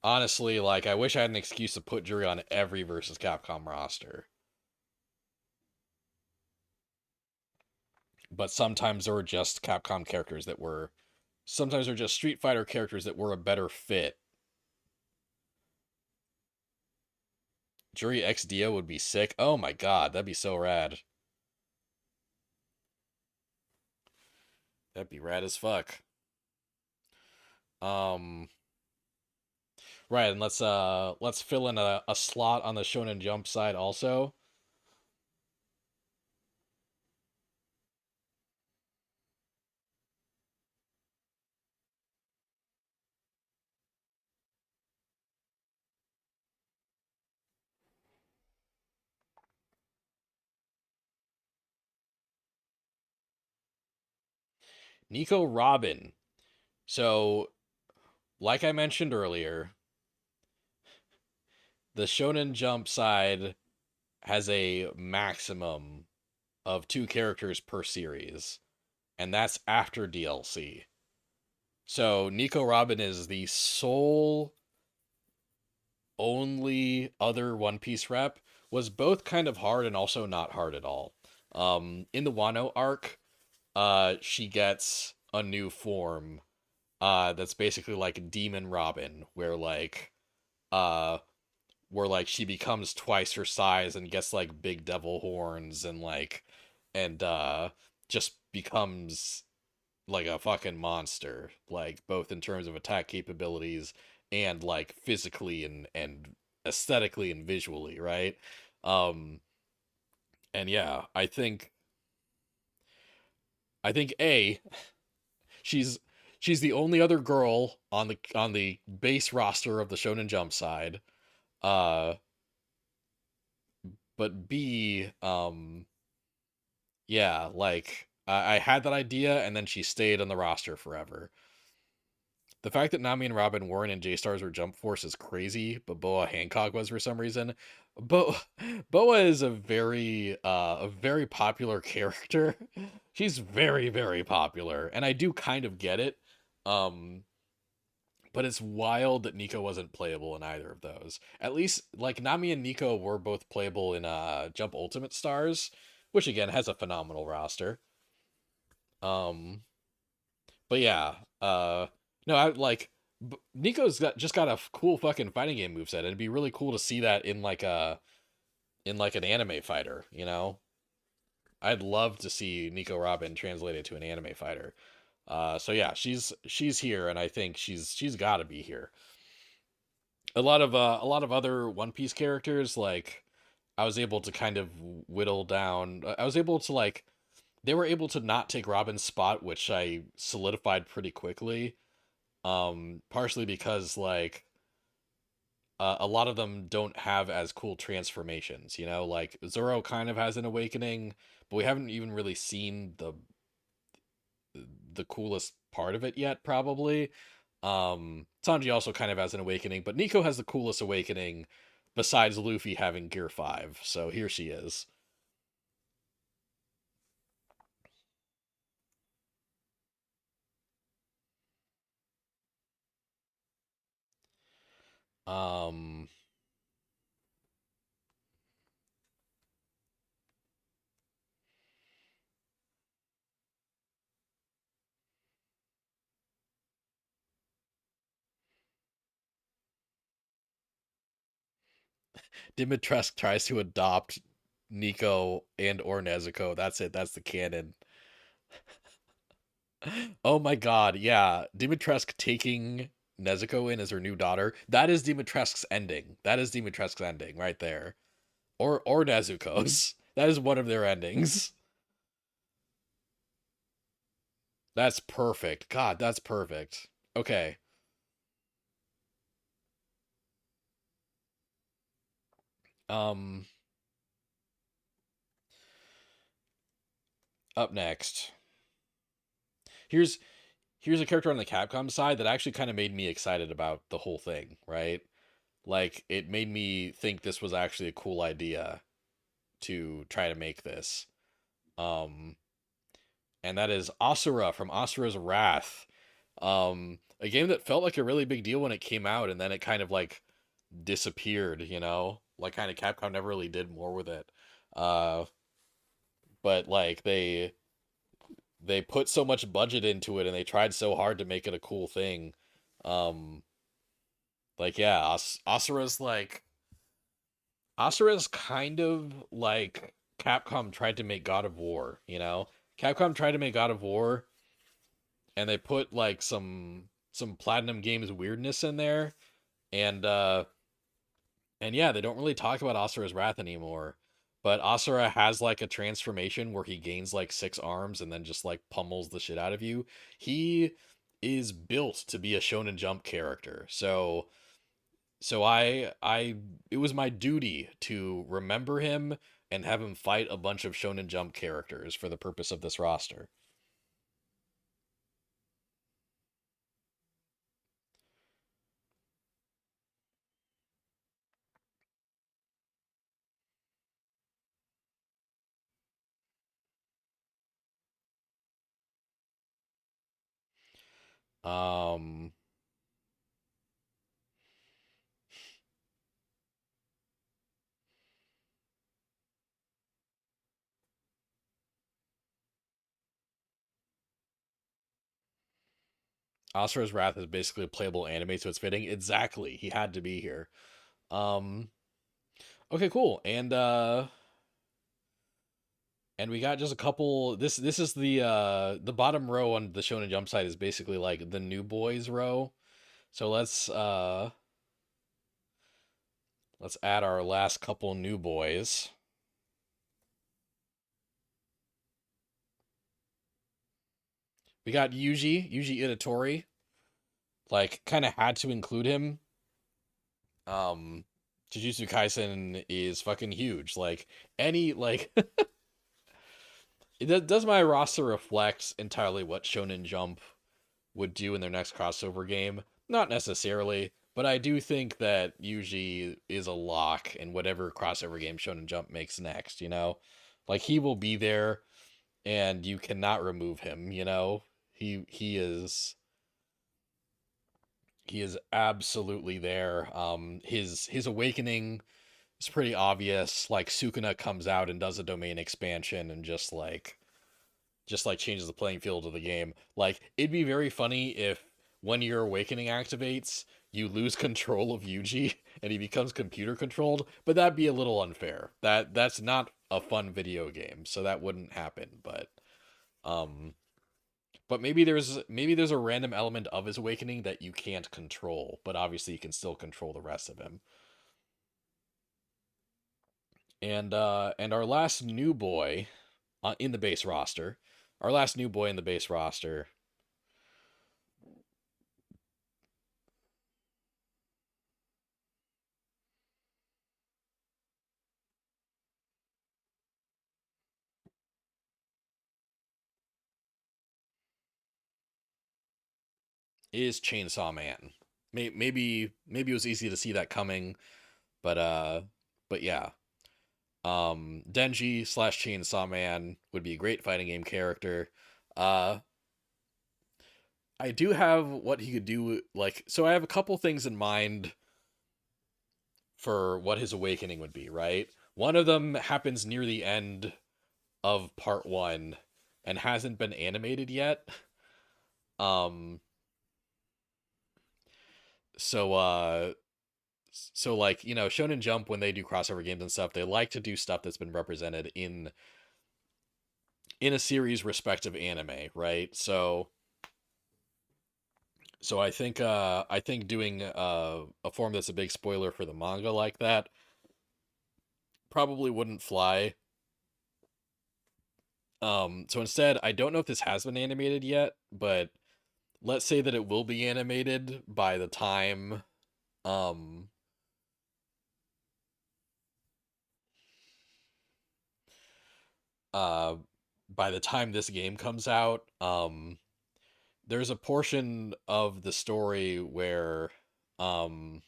Honestly, like I wish I had an excuse to put jury on every versus Capcom roster. But sometimes there were just Capcom characters that were sometimes they're just Street Fighter characters that were a better fit. Jury X Dio would be sick. Oh my god, that'd be so rad. That'd be rad as fuck. Um right, and let's fill in a slot on the Shonen Jump side also. Nico Robin. So, like I mentioned earlier, the Shonen Jump side has a maximum of 2 characters per series, and that's after DLC. So Nico Robin is the sole only other One Piece rep. Was both kind of hard and also not hard at all. In the Wano arc, she gets a new form. That's basically like Demon Robin, uh, where like she becomes twice her size and gets like big devil horns and just becomes like a fucking monster, like both in terms of attack capabilities and like physically and aesthetically and visually, right? Um and yeah, I think A, she's she's the only other girl on the base roster of the Shonen Jump side. Uh but B, yeah, like I had that idea and then she stayed on the roster forever. The fact that Nami and Robin weren't in J-Stars or Jump Force is crazy, but Boa Hancock was for some reason. Bo Boa is a very popular character. She's very, very popular, and I do kind of get it. Um, but it's wild that Nico wasn't playable in either of those. At least like Nami and Nico were both playable in Jump Ultimate Stars, which again has a phenomenal roster. Um, but yeah, no, I like Nico's just got a cool fucking fighting game moveset, and it'd be really cool to see that in like a in like an anime fighter. You know, I'd love to see Nico Robin translated to an anime fighter. So yeah, she's here, and I think she's got to be here. A lot of other One Piece characters, like I was able to kind of whittle down. I was able to like they were able to not take Robin's spot, which I solidified pretty quickly. Partially because like a lot of them don't have as cool transformations, you know, like Zoro kind of has an awakening, but we haven't even really seen the coolest part of it yet, probably. Sanji also kind of has an awakening, but Nico has the coolest awakening besides Luffy having Gear 5. So here she is. Um Dimitrescu tries to adopt Nico and or Nezuko. That's it. That's the canon. Oh my god, yeah. Dimitrescu taking Nezuko in as her new daughter. That is Dimitrescu's ending. That is Dimitrescu's ending right there. Or Nezuko's. That is one of their endings. That's perfect. God, that's perfect. Okay. Um Up next. Here's here's a character on the Capcom side that actually kind of made me excited about the whole thing, right? Like it made me think this was actually a cool idea to try to make this. Um and that is Asura from Asura's Wrath. A game that felt like a really big deal when it came out, and then it kind of like disappeared, you know? Like kind of Capcom never really did more with it. Uh, but like they put so much budget into it and they tried so hard to make it a cool thing. Um, like yeah, Asura's kind of like Capcom tried to make God of War, you know? Capcom tried to make God of War and they put like some Platinum Games weirdness in there, and yeah, they don't really talk about Asura's Wrath anymore. But Asura has like a transformation where he gains like 6 arms and then just like pummels the shit out of you. He is built to be a Shonen Jump character. So it was my duty to remember him and have him fight a bunch of Shonen Jump characters for the purpose of this roster. Um Asura's Wrath is basically a playable anime, so it's fitting. Exactly. He had to be here. Um okay, cool. And we got just a couple this is the bottom row on the Shonen Jump side is basically like the new boys row. So let's add our last couple new boys. We got Yuji Itadori. Like kind of had to include him. Um Jujutsu Kaisen is fucking huge. Like any like does my roster reflect entirely what Shonen Jump would do in their next crossover game. Not necessarily, but I do think that Yuji is a lock in whatever crossover game Shonen Jump makes next, you know? Like he will be there and you cannot remove him, you know? He is absolutely there. His awakening is pretty obvious. Like Sukuna comes out and does a domain expansion and just like changes the playing field of the game. Like it'd be very funny if when your awakening activates, you lose control of Yuji and he becomes computer controlled, but that'd be a little unfair. That's not a fun video game, so that wouldn't happen, um but maybe there's a random element of his awakening that you can't control, but obviously you can still control the rest of him. And our last new boy in the base roster, our last new boy in the base roster is Chainsaw Man. Maybe it was easy to see that coming, but yeah. Denji slash Chainsaw Man would be a great fighting game character. Uh, I do have what he could do. Like, so I have a couple things in mind for what his awakening would be. Right, one of them happens near the end of part one and hasn't been animated yet. Um, so like Shonen Jump, when they do crossover games and stuff, they like to do stuff that's been represented in a series respective anime, right? So I think doing a form that's a big spoiler for the manga like that probably wouldn't fly. So instead, I don't know if this has been animated yet, but let's say that it will be animated by the time um uh this game comes out. There's a portion of the story um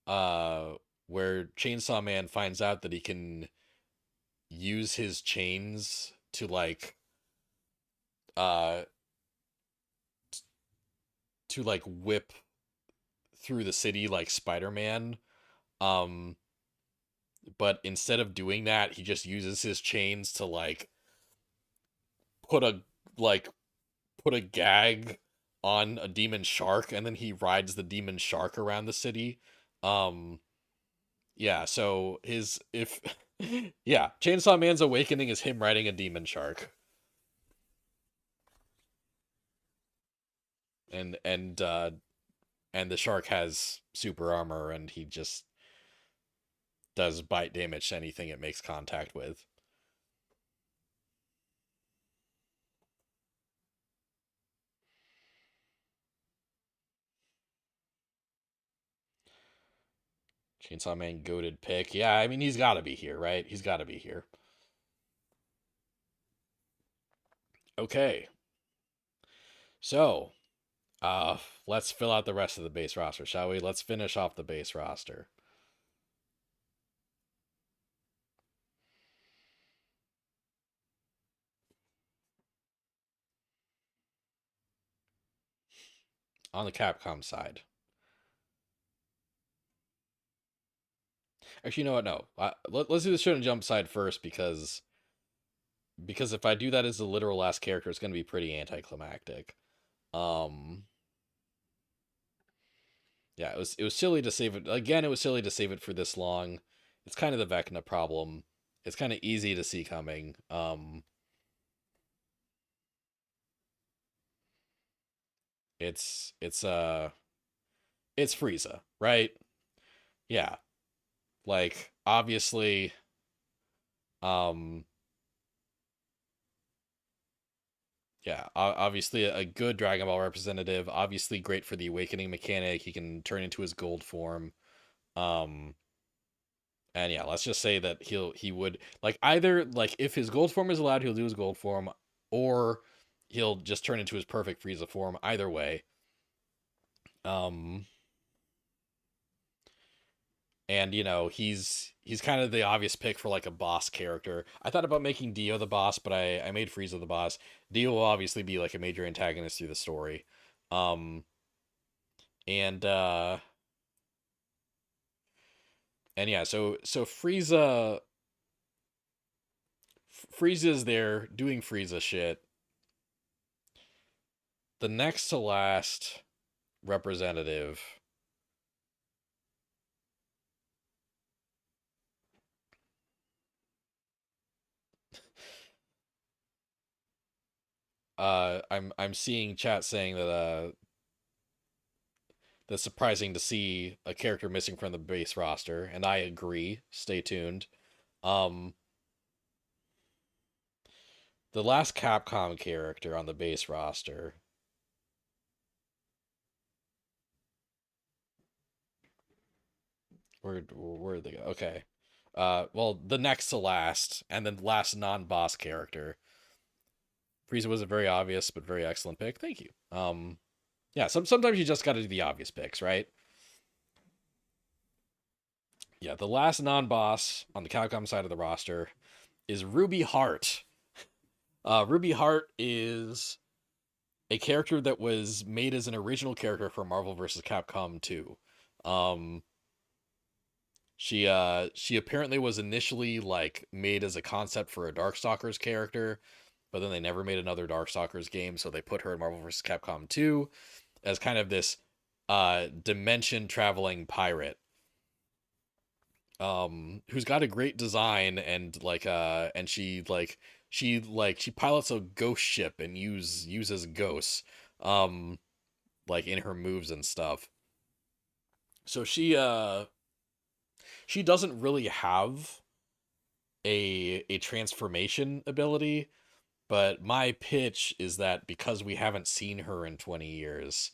uh where Chainsaw Man finds out that he can use his chains uh to like whip through the city like Spider-Man. Um but instead of doing that, he just uses his chains to put a like put a gag on a demon shark, and then he rides the demon shark around the city. Um yeah, so his if yeah, Chainsaw Man's awakening is him riding a demon shark. And the shark has super armor and he just does bite damage to anything it makes contact with. Chainsaw Man goaded pick. Yeah, I mean he's got to be here, right? He's got to be here. Okay. So, uh let's fill out the rest of the base roster, shall we? Let's finish off the base roster. On the Capcom side. Actually, you know what? No. Let's do the Shonen Jump side first because if I do that as the literal last character, it's going to be pretty anticlimactic. Um yeah, it was silly to save it. Again, it was silly to save it for this long. It's kind of the Vecna problem. It's kind of easy to see coming. It's it's Frieza, right? Yeah. Like obviously um yeah, obviously a good Dragon Ball representative, obviously great for the awakening mechanic. He can turn into his gold form. Um and yeah, let's just say that he would like either like if his gold form is allowed, he'll do his gold form, or he'll just turn into his perfect Frieza form either way. Um, and he's kind of the obvious pick for like a boss character. I thought about making Dio the boss, but I made Frieza the boss. Dio will obviously be like a major antagonist through the story. Um, and and yeah, so Frieza's there doing Frieza shit. The next to last representative, I'm seeing chat saying that that's surprising to see a character missing from the base roster, and I agree. Stay tuned. Um, the last Capcom character on the base roster. Where they go? Okay. Well, the next to last, and then the last non-boss character. Frieza was a very obvious but very excellent pick. Thank you. Yeah. Sometimes you just got to do the obvious picks, right? Yeah. The last non-boss on the Capcom side of the roster is Ruby Heart. Ruby Heart is a character that was made as an original character for Marvel vs. Capcom 2. Um, she apparently was initially like made as a concept for a Darkstalkers character, but then they never made another Darkstalkers game, so they put her in Marvel vs. Capcom 2 as kind of this dimension traveling pirate. Who's got a great design and and she pilots a ghost ship and uses ghosts um like in her moves and stuff. So she doesn't really have a transformation ability, but my pitch is that because we haven't seen her in 20 years,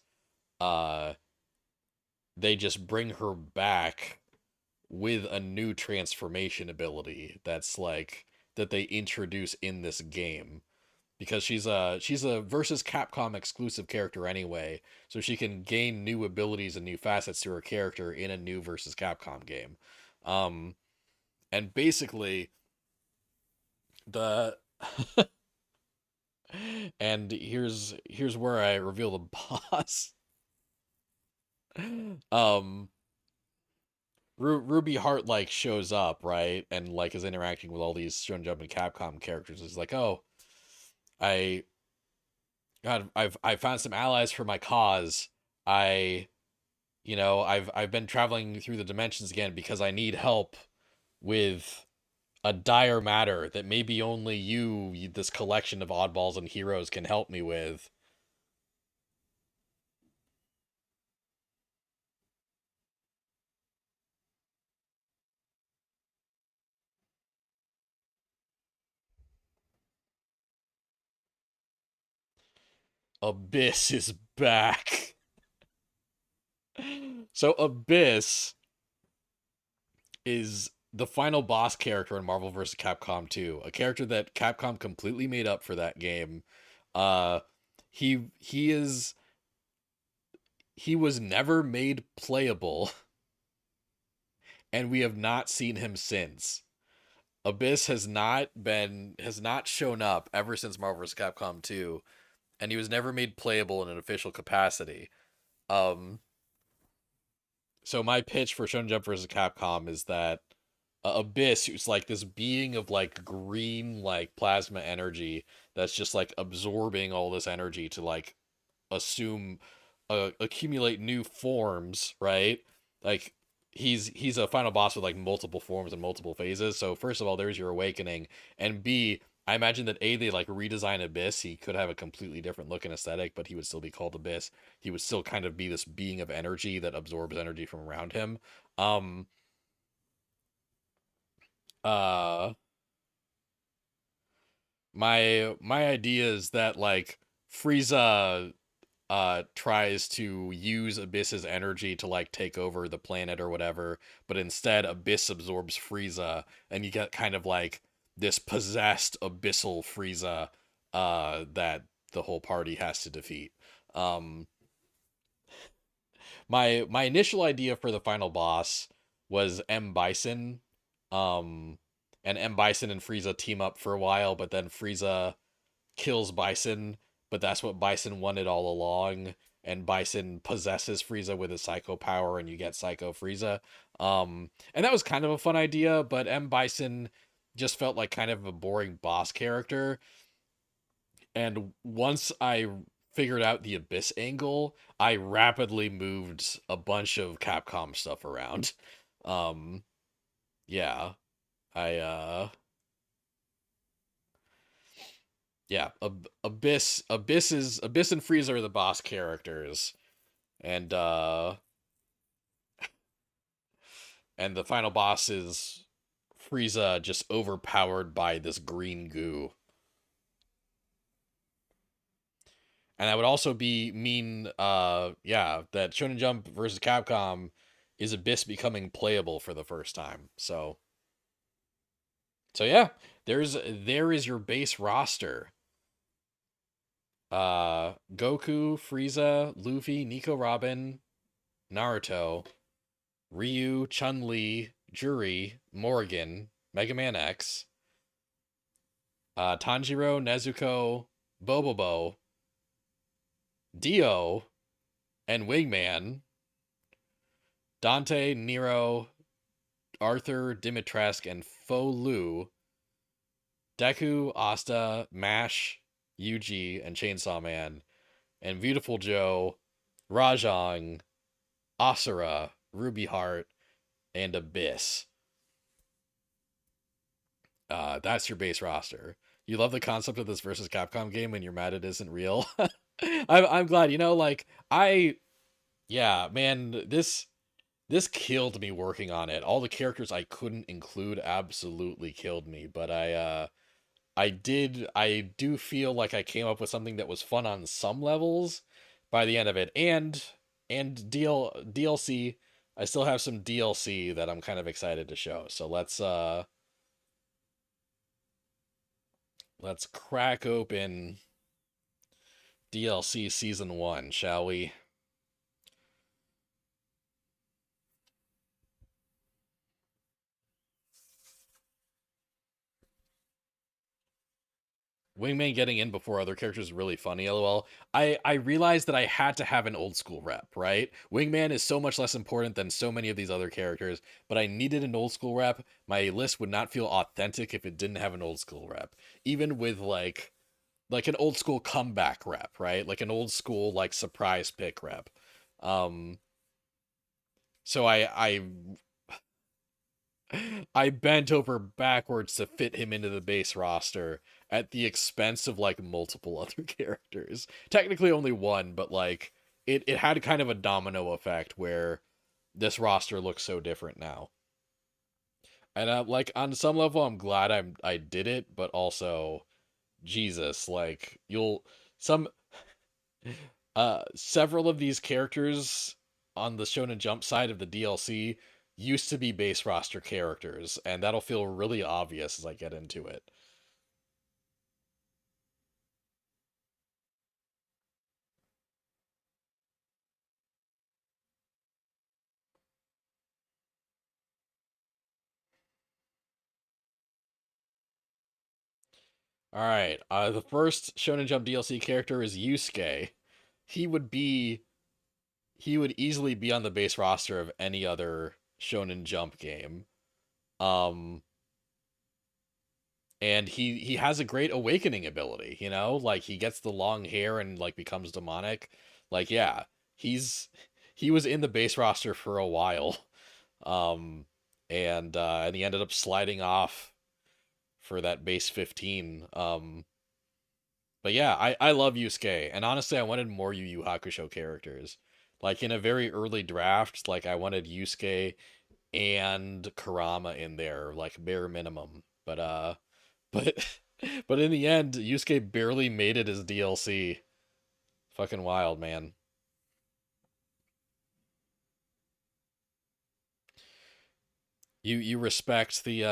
uh they just bring her back with a new transformation ability that's like that they introduce in this game because she's a versus Capcom exclusive character anyway, so she can gain new abilities and new facets to her character in a new versus Capcom game. Um and basically the and here's where I reveal the boss. um Ruby Hart like shows up, right, and like is interacting with all these Shonen Jump and Capcom characters. It's like, oh, I I found some allies for my cause. I I've been traveling through the dimensions again because I need help with a dire matter that maybe only this collection of oddballs and heroes, can help me with. Abyss is back. So Abyss is the final boss character in Marvel vs. Capcom 2, a character that Capcom completely made up for that game. Uh he is he was never made playable and we have not seen him since. Abyss has not shown up ever since Marvel vs. Capcom 2, and he was never made playable in an official capacity. Um so my pitch for Shonen Jump vs. Capcom is that Abyss, who's like this being of like green like plasma energy that's just like absorbing all this energy to like assume accumulate new forms, right? Like he's a final boss with like multiple forms and multiple phases. So first of all, there's your awakening, and B, I imagine that A, they like redesign Abyss. He could have a completely different look and aesthetic, but he would still be called Abyss. He would still kind of be this being of energy that absorbs energy from around him. Um uh my idea is that like Frieza tries to use Abyss's energy to like take over the planet or whatever, but instead Abyss absorbs Frieza, and you get kind of like this possessed abyssal Frieza that the whole party has to defeat. Um, my initial idea for the final boss was M Bison, um, and M Bison and Frieza team up for a while, but then Frieza kills Bison, but that's what Bison wanted all along. And Bison possesses Frieza with his Psycho power, and you get Psycho Frieza. And that was kind of a fun idea, but M Bison just felt like kind of a boring boss character. And once I figured out the Abyss angle, I rapidly moved a bunch of Capcom stuff around. Um, yeah, I yeah, Abyss and Frieza are the boss characters, and and the final boss is Frieza just overpowered by this green goo. And that would also be mean yeah, that Shonen Jump versus Capcom is Abyss becoming playable for the first time. So yeah, there is your base roster. Goku, Frieza, Luffy, Nico Robin, Naruto, Ryu, Chun-Li, Juri, Morgan, Mega Man X, Tanjiro, Nezuko, Bobobo, Dio, and Wingman, Dante, Nero, Arthur, Dimitrescu, and Fo Lu, Deku, Asta, Mash, Yuji, and Chainsaw Man, and Beautiful Joe, Rajang, Asura, Ruby Heart, and Abyss. That's your base roster. You love the concept of this versus Capcom game, and you're mad it isn't real. I'm glad. You know, like yeah, man, this killed me working on it. All the characters I couldn't include absolutely killed me, but I do feel like I came up with something that was fun on some levels by the end of it. And DLC, I still have some DLC that I'm kind of excited to show. So let's crack open DLC season 1, shall we? Wingman getting in before other characters is really funny, lol. I realized that I had to have an old school rep, right? Wingman is so much less important than so many of these other characters, but I needed an old school rep. My list would not feel authentic if it didn't have an old school rep. Even with like an old school comeback rep, right? Like an old school like surprise pick rep. Um so I bent over backwards to fit him into the base roster at the expense of like multiple other characters. Technically only one, but like it had kind of a domino effect where this roster looks so different now. And like on some level I'm glad I did it, but also Jesus, like you'll some several of these characters on the Shonen Jump side of the DLC used to be base roster characters, and that'll feel really obvious as I get into it. All right, the first Shonen Jump DLC character is Yusuke. He would be he would easily be on the base roster of any other Shonen Jump game. Um, and he has a great awakening ability, you know, like he gets the long hair and like becomes demonic. Like yeah, he's he was in the base roster for a while. um and he ended up sliding off for that base 15. But yeah, I love Yusuke, and honestly I wanted more Yu Yu Hakusho characters. Like in a very early draft, like I wanted Yusuke and Kurama in there, like bare minimum. But but in the end, Yusuke barely made it as DLC. Fucking wild, man. You respect the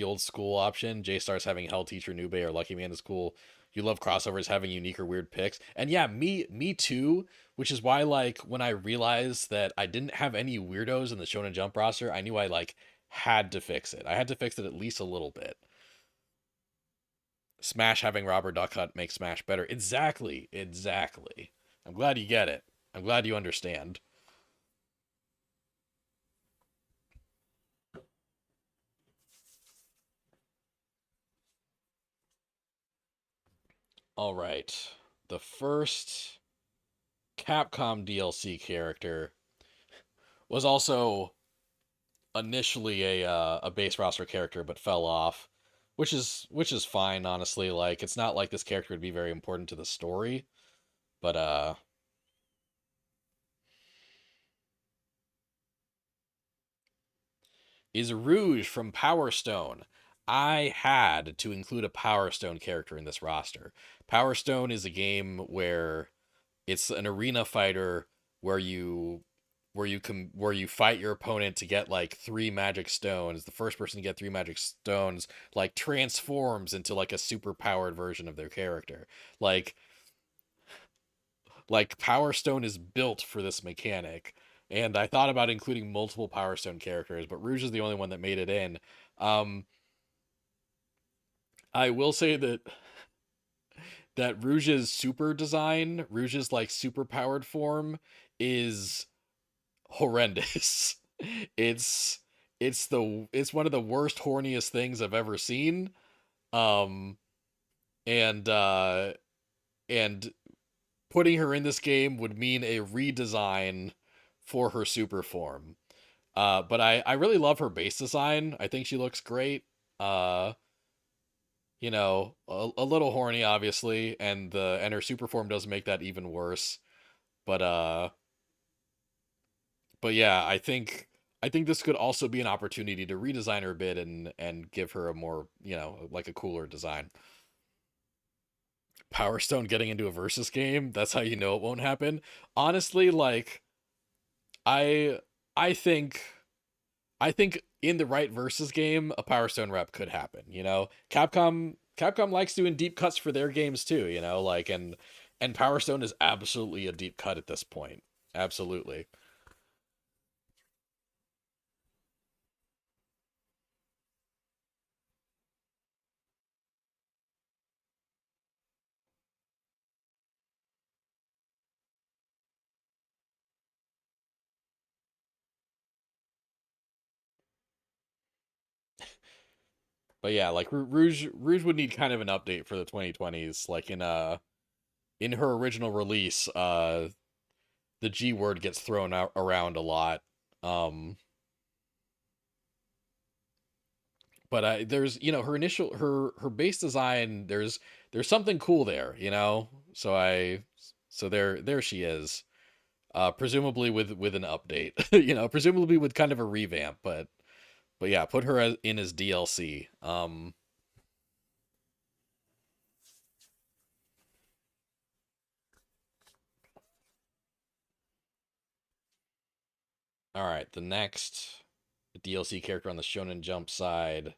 old school option. J Stars having Hell Teacher Nube or Lucky Man is cool. You love crossovers having unique or weird picks. And yeah, me too, which is why like when I realized that I didn't have any weirdos in the Shonen Jump roster, I knew I like had to fix it. I had to fix it at least a little bit. Smash having Robert Duck Hunt makes Smash better. Exactly. Exactly. I'm glad you get it. I'm glad you understand. All right. The first Capcom DLC character was also initially a base roster character but fell off, which is fine honestly. Like it's not like this character would be very important to the story, but is Rouge from Power Stone. I had to include a Power Stone character in this roster. Power Stone is a game where it's an arena fighter where you fight your opponent to get like three magic stones. The first person to get three magic stones like transforms into like a super powered version of their character. Like like Power Stone is built for this mechanic. And I thought about including multiple Power Stone characters, but Rouge is the only one that made it in. Um, I will say that Rouge's super design, Rouge's like super powered form, is horrendous. It's it's one of the worst horniest things I've ever seen. Um and and putting her in this game would mean a redesign for her super form. But I really love her base design. I think she looks great. Uh a little horny obviously, and her super form does make that even worse. But yeah, I think this could also be an opportunity to redesign her a bit and give her a more, like a cooler design. Power Stone getting into a versus game, that's how you know it won't happen. Honestly, like I I think I think in the right versus game, a Power Stone rep could happen, Capcom likes doing deep cuts for their games too, like and Power Stone is absolutely a deep cut at this point. Absolutely. But yeah, like Rouge would need kind of an update for the 2020s. Like in her original release, the G word gets thrown out around a lot. Um, but there's her initial her base design. There's something cool there, So there she is. Presumably with an update, presumably with kind of a revamp, but yeah, put her in as DLC. All right, the next DLC character on the Shonen Jump side,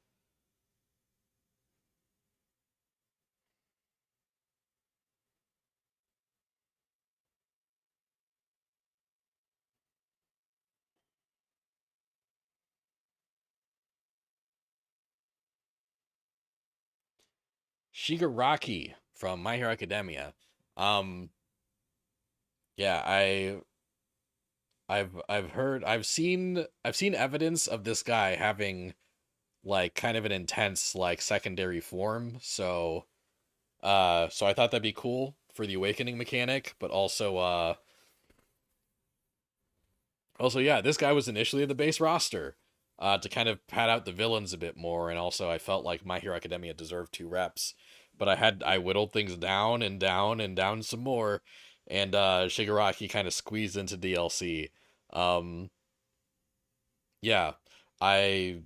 Shigaraki from My Hero Academia. Um, yeah, I've heard I've seen evidence of this guy having like kind of an intense like secondary form. So I thought that'd be cool for the awakening mechanic, but also yeah, this guy was initially in the base roster. To kind of pad out the villains a bit more, and also I felt like My Hero Academia deserved two reps, but I whittled things down and down and down some more, and Shigaraki kind of squeezed into DLC. Um, yeah, I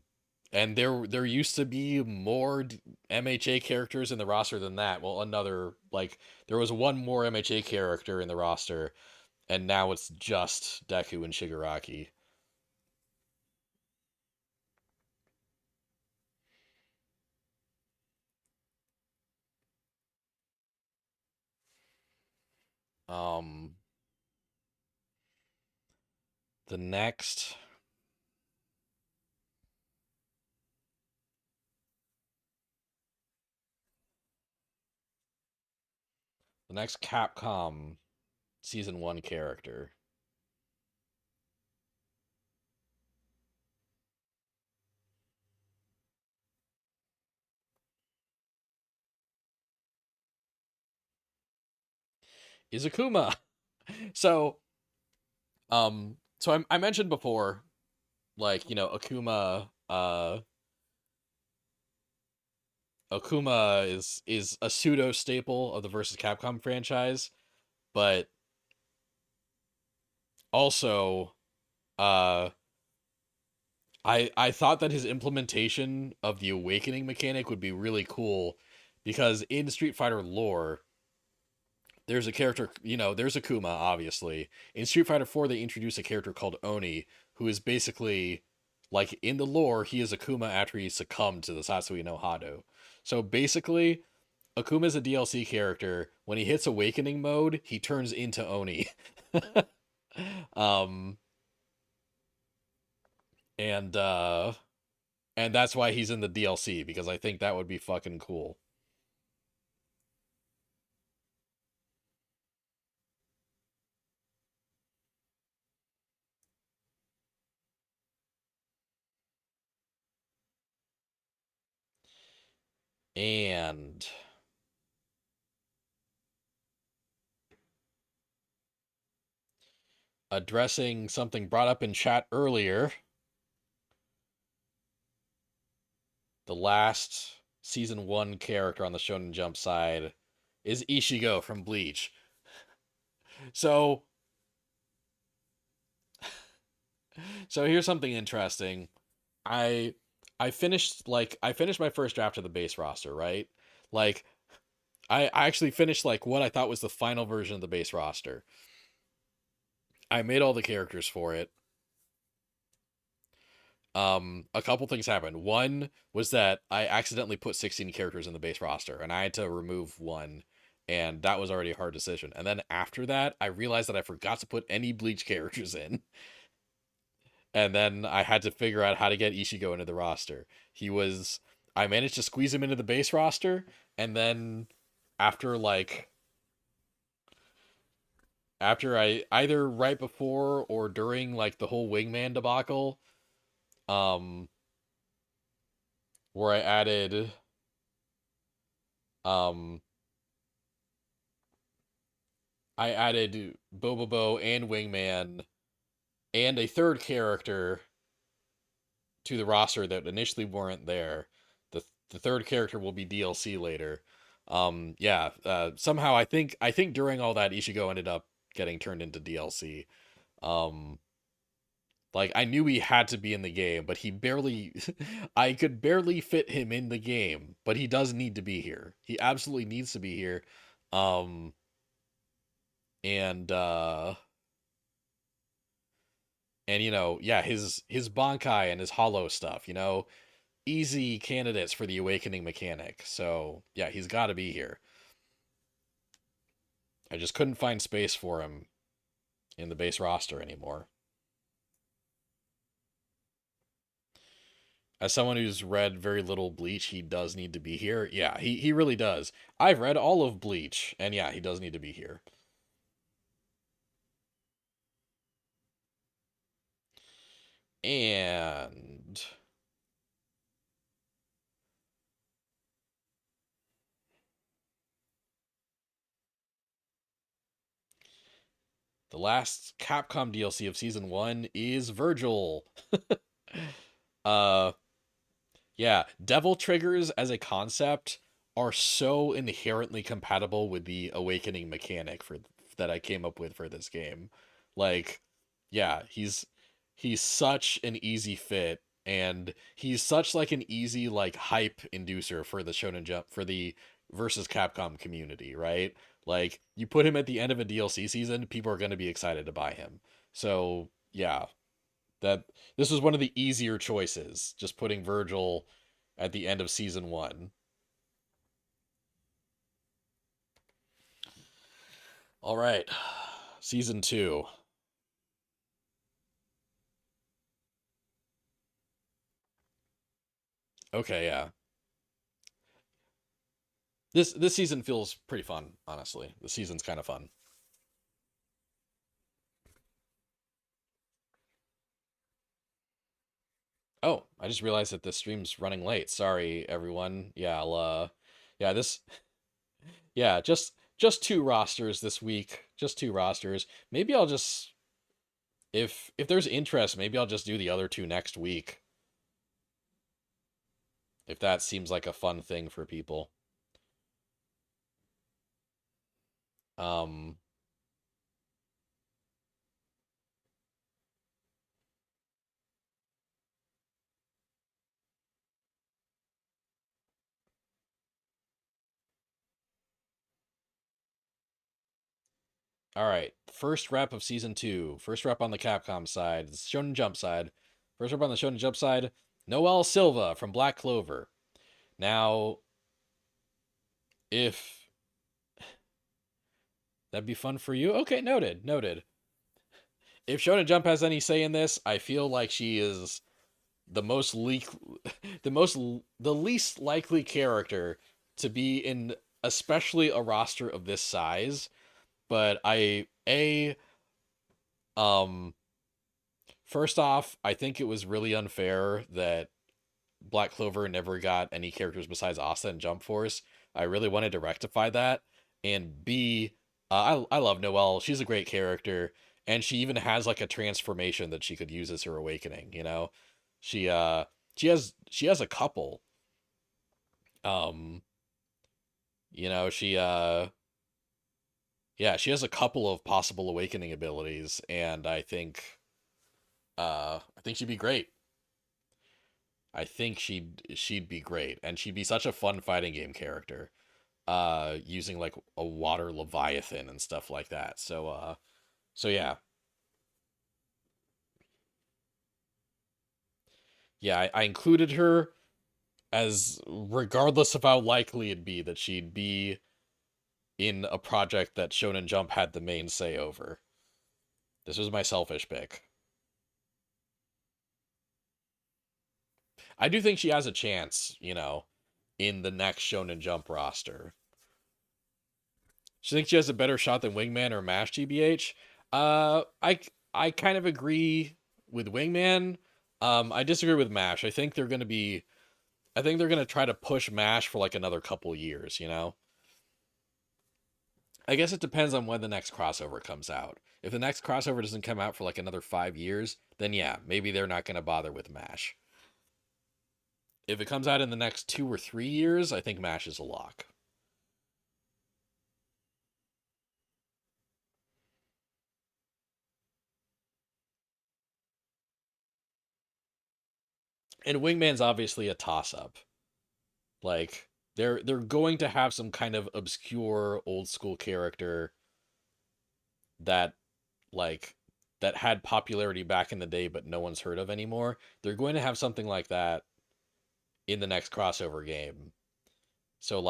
and there used to be more MHA characters in the roster than that. Well, another like there was one more MHA character in the roster, and now it's just Deku and Shigaraki. Um, the next, the next Capcom season one character. Is Akuma. So, I mentioned before, like, Akuma is a pseudo staple of the versus Capcom franchise, but also, uh, I thought that his implementation of the awakening mechanic would be really cool, because in Street Fighter lore, there's a character, there's Akuma, obviously. In Street Fighter 4, they introduce a character called Oni, who is basically, like, in the lore, he is Akuma after he succumbed to the Satsui no Hado. So basically, Akuma is a DLC character. When he hits awakening mode, he turns into Oni. um, and, and that's why he's in the DLC, because I think that would be fucking cool. And addressing something brought up in chat earlier, the last season one character on the Shonen Jump side is Ishigo from Bleach. So, so here's something interesting. I I finished my first draft of the base roster, right? Like, I actually finished like what I thought was the final version of the base roster. I made all the characters for it. A couple things happened. One was that I accidentally put 16 characters in the base roster, and I had to remove one, and that was already a hard decision. And then after that, I realized that I forgot to put any Bleach characters in, and then I had to figure out how to get Ishigo into the roster. I managed to squeeze him into the base roster, and then after like after I either right before or during like the whole Wingman debacle, um, where um I added Bobobo and Wingman and a third character to the roster that initially weren't there. The third character will be DLC later. Yeah. Somehow I think during all that, Ishigo ended up getting turned into DLC. Um, like, I knew he had to be in the game, but he barely I could barely fit him in the game, but he does need to be here. He absolutely needs to be here. Um, and yeah, his Bankai and his Hollow stuff, easy candidates for the awakening mechanic. So yeah, he's got to be here. I just couldn't find space for him in the base roster anymore. As someone who's read very little Bleach, he does need to be here. Yeah, he really does. I've read all of Bleach, and yeah, he does need to be here. And the last Capcom DLC of season one is Virgil. uh Yeah, devil triggers as a concept are so inherently compatible with the awakening mechanic for that I came up with for this game. Like, yeah, he's such an easy fit, and he's such like an easy like hype inducer for the Shonen Jump for the versus Capcom community, right? Like, you put him at the end of a DLC season, people are going to be excited to buy him. So, yeah, that this was one of the easier choices, just putting Virgil at the end of season one. All right. Season 2. Okay, yeah. This season feels pretty fun, honestly. The season's kind of fun. Oh, I just realized that the stream's running late. Sorry, everyone. Yeah, I'll yeah, this yeah, just two rosters this week. Just two rosters. Maybe I'll just if there's interest, maybe I'll just do the other two next week if that seems like a fun thing for people. Um all right. First rep of season 2. First rep on the Capcom side, the Shonen Jump side. First rep on the Shonen Jump side, Noel Silva from Black Clover. Now, if that'd be fun for you. Okay, noted, noted. If Shonen Jump has any say in this, I feel like she is the most leak, the least likely character to be in, especially a roster of this size. But um, first off, I think it was really unfair that Black Clover never got any characters besides Asta and Jump Force. I really wanted to rectify that. And B, I love Noelle. She's a great character, and she even has like a transformation that she could use as her awakening. You know, she uh she has a couple. Um, she yeah, she has a couple of possible awakening abilities, and I think she'd be great. I think she'd be great, and she'd be such a fun fighting game character. Using like a water leviathan and stuff like that. So yeah. Yeah, I included her as regardless of how likely it'd be that she'd be in a project that Shonen Jump had the main say over. This was my selfish pick. I do think she has a chance, in the next Shonen Jump roster. She thinks she has a better shot than Wingman or Mash GBH. I kind of agree with Wingman. I disagree with Mash. I think they're gonna try to push Mash for like another couple years. I guess it depends on when the next crossover comes out. If the next crossover doesn't come out for like another 5 years, then yeah, maybe they're not gonna bother with Mash. If it comes out in the next 2 or 3 years, I think Mash is a lock. And Wingman's obviously a toss up. Like they're going to have some kind of obscure old school character that like that had popularity back in the day but no one's heard of anymore. They're going to have something like that in the next crossover game. So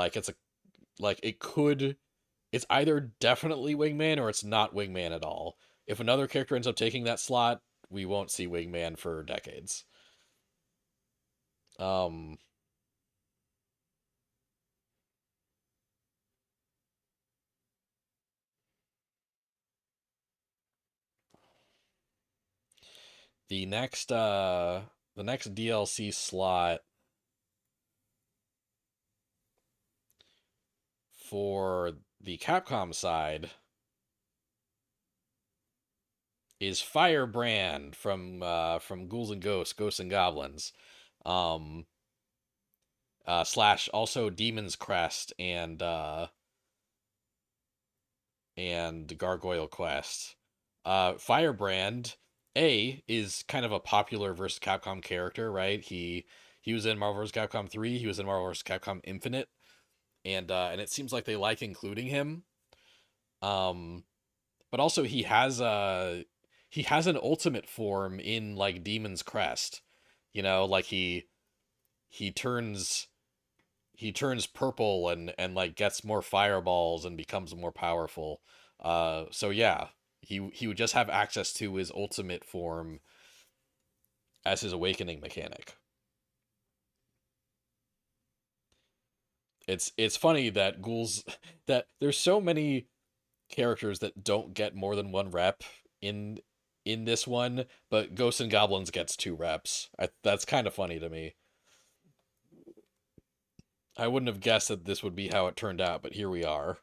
it's either definitely Wingman or it's not Wingman at all. If another character ends up taking that slot, we won't see Wingman for decades. Um the next DLC slot for the Capcom side is Firebrand from Ghouls and Ghosts and Goblins. Um Slash also Demon's Crest and Gargoyle Quest. Firebrand A is kind of a popular versus Capcom character, right? He was in Marvel vs. Capcom 3, he was in Marvel vs. Capcom Infinite, and it seems like they like including him. Um but also he has an ultimate form in like Demon's Crest. Like he turns he turns purple and like gets more fireballs and becomes more powerful. So yeah, he would just have access to his ultimate form as his awakening mechanic. It's funny that ghouls that there's so many characters that don't get more than one rep in in this one, but Ghosts and Goblins gets two reps. That's kind of funny to me. I wouldn't have guessed that this would be how it turned out, but here we are.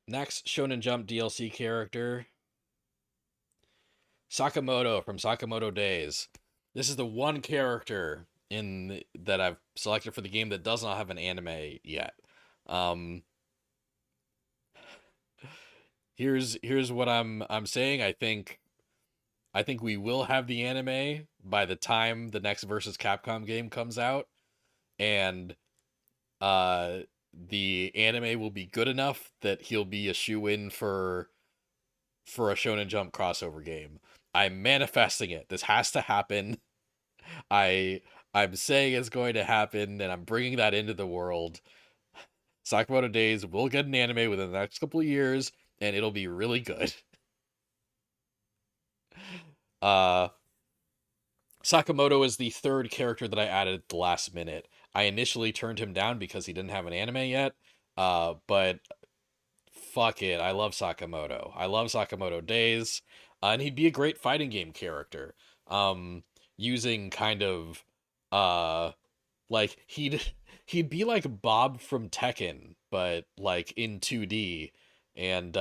Next Shonen Jump DLC character, Sakamoto from Sakamoto Days. This is the one character in that I've selected for the game that does not have an anime yet. Um, here's what I'm saying. I think we will have the anime by the time the next versus Capcom game comes out, and uh, the anime will be good enough that he'll be a shoe in for a Shonen Jump crossover game. I'm manifesting it. This has to happen. I I'm saying it's going to happen, and I'm bringing that into the world. Sakamoto Days will get an anime within the next couple of years, and it'll be really good. Uh, Sakamoto is the third character that I added at the last minute. I initially turned him down because he didn't have an anime yet. But fuck it, I love Sakamoto. I love Sakamoto Days, and he'd be a great fighting game character. Um, using kind of uh like he'd be like Bob from Tekken, but like in 2D, and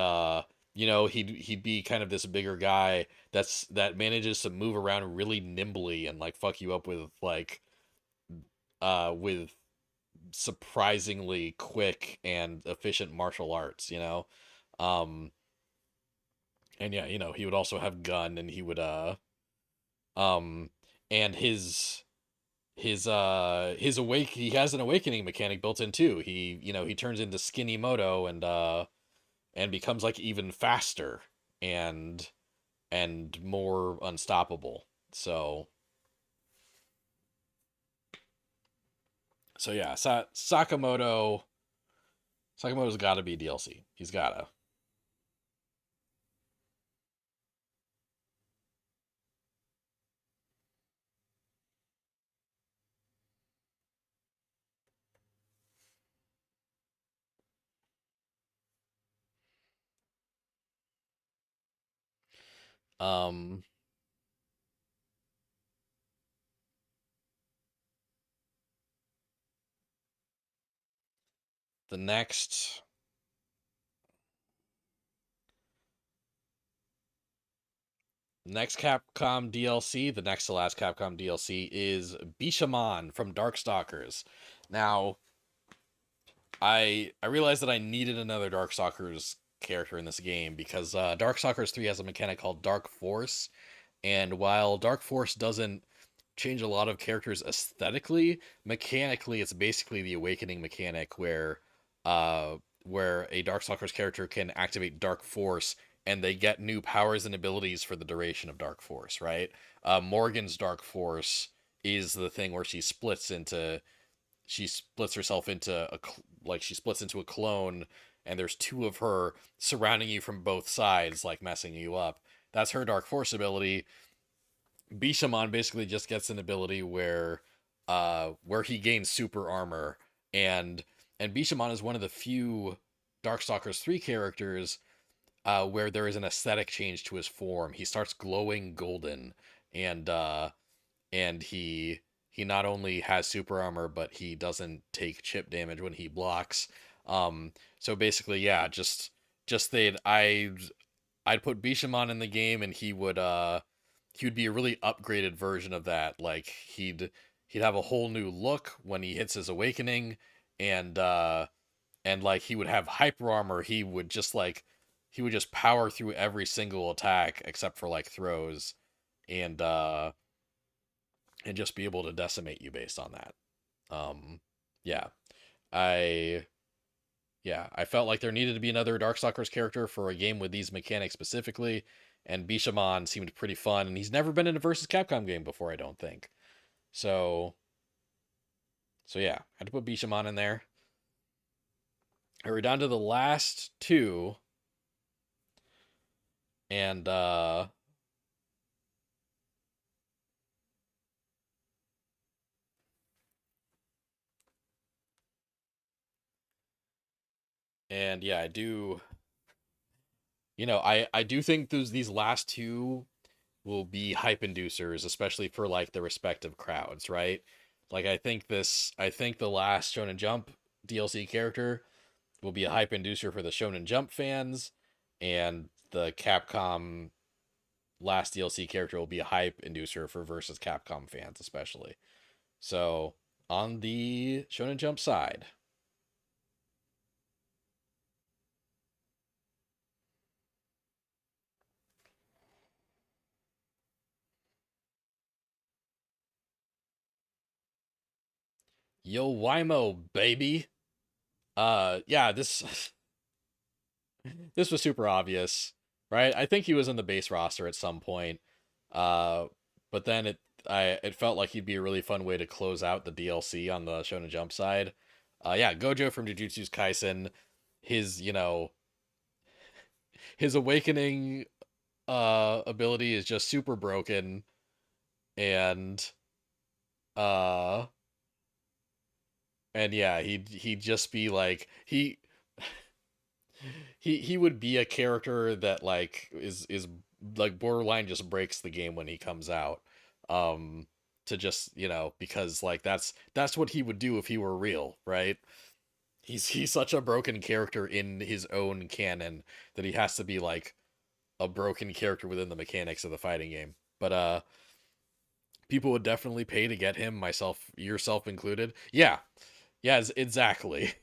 he'd be kind of this bigger guy that manages to move around really nimbly and like fuck you up with surprisingly quick and efficient martial arts. Um and yeah, he would also have gun, and he would um and he has an awakening mechanic built in too. He turns into Skinny Moto, and becomes like even faster and more unstoppable. So yeah, Sakamoto's got to be DLC. He's got to. The next Capcom DLC, the next to last Capcom DLC is Bishamon from Darkstalkers. Now, I realized that I needed another Darkstalkers character in this game because Darkstalkers 3 has a mechanic called Dark Force, and while Dark Force doesn't change a lot of characters aesthetically, mechanically it's basically the awakening mechanic where a Darkstalkers character can activate Dark Force and they get new powers and abilities for the duration of Dark Force, right? Morgan's Dark Force is the thing where she splits herself into like she splits into a clone, and there's two of her surrounding you from both sides, like messing you up. That's her Dark Force ability. Bishamon basically just gets an ability where he gains super armor, and Bishamon is one of the few Darkstalkers 3 characters where there is an aesthetic change to his form. He starts glowing golden, and he not only has super armor, but he doesn't take chip damage when he blocks. So basically, yeah, just that I'd put Bishamon in the game, and he would be a really upgraded version of that. Like he'd have a whole new look when he hits his awakening, and like he would have hyper armor. He would just power through every single attack except for like throws, and just be able to decimate you based on that. Um, yeah. I Yeah, I felt like there needed to be another Darkstalkers character for a game with these mechanics specifically, and Bishamon seemed pretty fun, and he's never been in a versus Capcom game before, I don't think. So, so yeah, had to put Bishamon in there. And we're down to the last two, and yeah, I do. I do think these last two will be hype inducers, especially for like the respective crowds, right? Like I think the last Shonen Jump DLC character will be a hype inducer for the Shonen Jump fans, and the Capcom last DLC character will be a hype inducer for versus Capcom fans, especially. So on the Shonen Jump side, Yo Wimo baby. Yeah, this was super obvious, right? I think he was in the base roster at some point. Uh, but then it felt like he'd be a really fun way to close out the DLC on the Shonen Jump side. Yeah, Gojo from Jujutsu Kaisen, his his awakening ability is just super broken, and uh yeah, he'd just be like he would be a character that like is like borderline just breaks the game when he comes out. Um to just, because like that's what he would do if he were real, right? He's such a broken character in his own canon that he has to be like a broken character within the mechanics of the fighting game. But people would definitely pay to get him, myself, yourself included. Yeah. Yeah, exactly.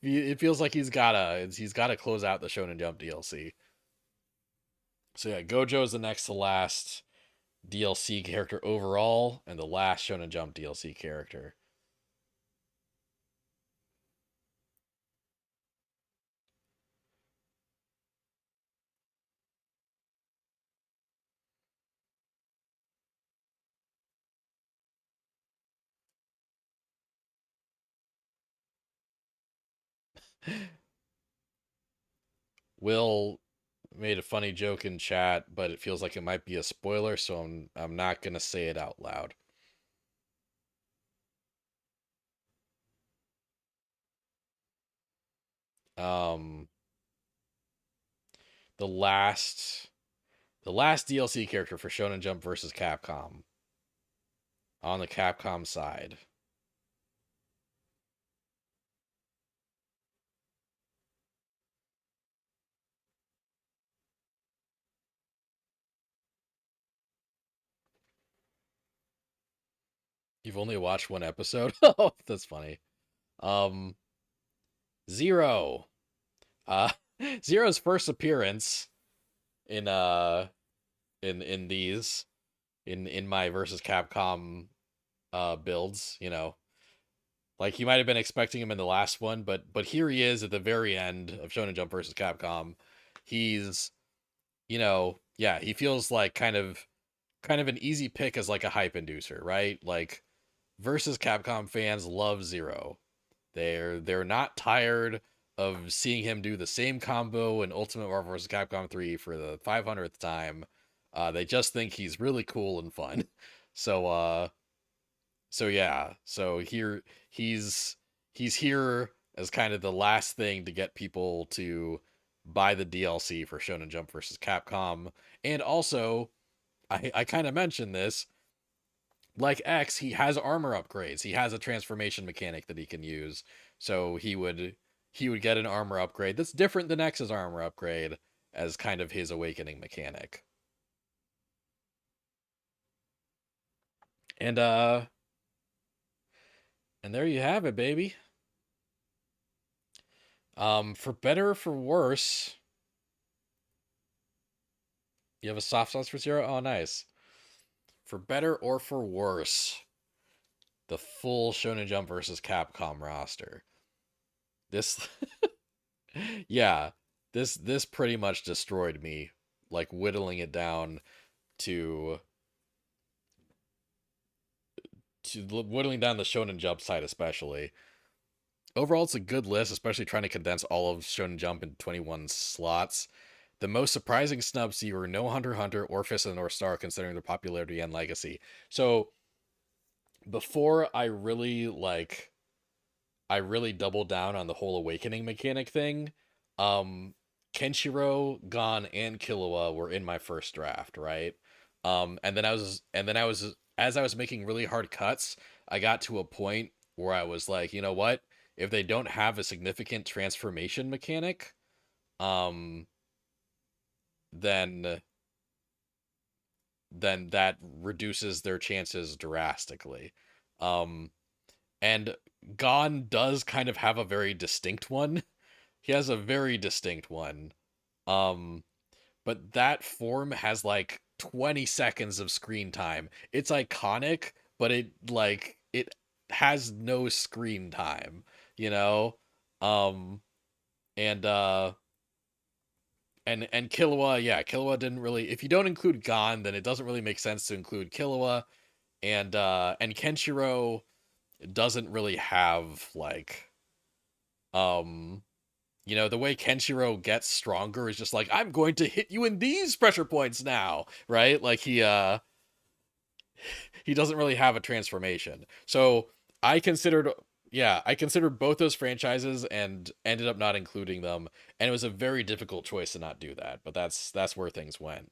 It feels like he's gotta close out the Shonen Jump DLC. So yeah, Gojo is the next to last DLC character overall, and the last Shonen Jump DLC character. Will made a funny joke in chat, but it feels like it might be a spoiler, so I'm not gonna say it out loud. Um, the last the last DLC character for Shonen Jump versus Capcom on the Capcom side. You've only watched one episode. Oh, that's funny. Um, Zero. Uh, Zero's first appearance in in these in my versus Capcom builds. Like you might have been expecting him in the last one, but here he is at the very end of Shonen Jump versus Capcom. He's, yeah, he feels like kind of an easy pick as like a hype inducer, right? Like versus Capcom fans love Zero. They're not tired of seeing him do the same combo in Ultimate Marvel vs. Capcom 3 for the 500th time. They just think he's really cool and fun. So yeah, so here he's he's here as kind of the last thing to get people to buy the DLC for Shonen Jump versus Capcom. And also, I kind of mentioned this, like X, he has armor upgrades. He has a transformation mechanic that he can use. So he would get an armor upgrade that's different than X's armor upgrade as kind of his awakening mechanic. And there you have it, baby. For better or for worse, you have a soft sauce for Zero? Oh, nice. For better or for worse, the full Shonen Jump versus Capcom roster. This yeah, this pretty much destroyed me, like whittling it down to whittling down the Shonen Jump side especially. Overall, it's a good list, especially trying to condense all of Shonen Jump into 21 slots. The most surprising snubs see were no Hunter x Hunter or Fist of the North Star, considering their popularity and legacy. So before I really doubled down on the whole awakening mechanic thing. Um, Kenshiro, Gon, and Killua were in my first draft, right? And then I was as I was making really hard cuts, I got to a point where I was like, you know what? If they don't have a significant transformation mechanic, um, then then that reduces their chances drastically. Um, and Gon does kind of have a very distinct one. He has a very distinct one. Um, but that form has like 20 seconds of screen time. It's iconic, but it has no screen time, you know? Um and and Killua, yeah, Killua didn't really, if you don't include Gon, then it doesn't really make sense to include Killua, and Kenshiro doesn't really have like um the way Kenshiro gets stronger is just like, I'm going to hit you in these pressure points now, right? Like he doesn't really have a transformation. So I considered I considered both those franchises and ended up not including them, and it was a very difficult choice to not do that, but that's where things went.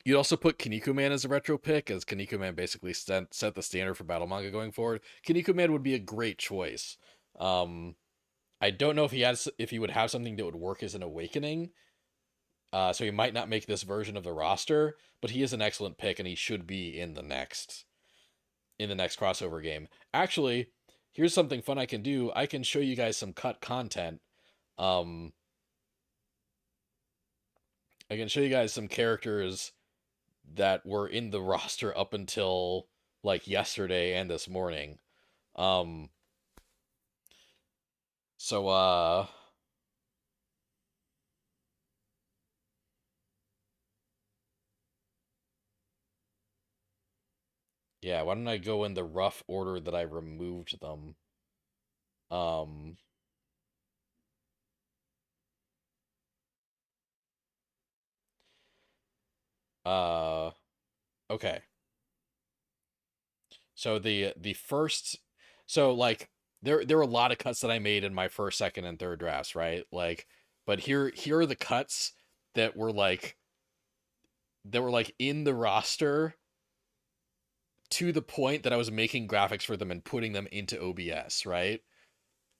You'd also put Kinnikuman as a retro pick, as Kinnikuman basically set the standard for battle manga going forward. Kinnikuman would be a great choice. Um, I don't know if he would have something that would work as an awakening. So he might not make this version of the roster, but he is an excellent pick, and he should be in the next crossover game. Actually, here's something fun I can do. I can show you guys some cut content. Um, I can show you guys some characters that were in the roster up until like yesterday and this morning. Um, so yeah, why don't I go in the rough order that I removed them? Um, uh, okay. So the first, so like there were a lot of cuts that I made in my first, second, and third drafts, right? Like, but here are the cuts that were like in the roster to the point that I was making graphics for them and putting them into OBS, right?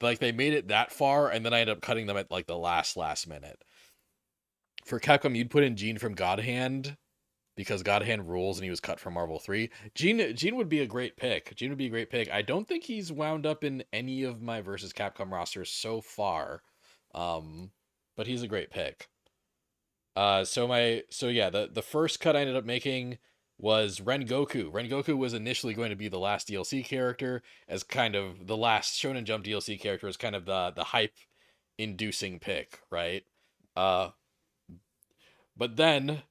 Like they made it that far, and then I ended up cutting them at like the last minute. For Capcom, you'd put in Gene from God Hand because God Hand rules, and he was cut from Marvel 3. Gene would be a great pick. Gene would be a great pick. I don't think he's wound up in any of my versus Capcom rosters so far. Um, but he's a great pick. So yeah, the first cut I ended up making was Rengoku. Rengoku was initially going to be the last DLC character, as kind of the last Shonen Jump DLC character, as kind of the hype inducing pick, right? Uh but then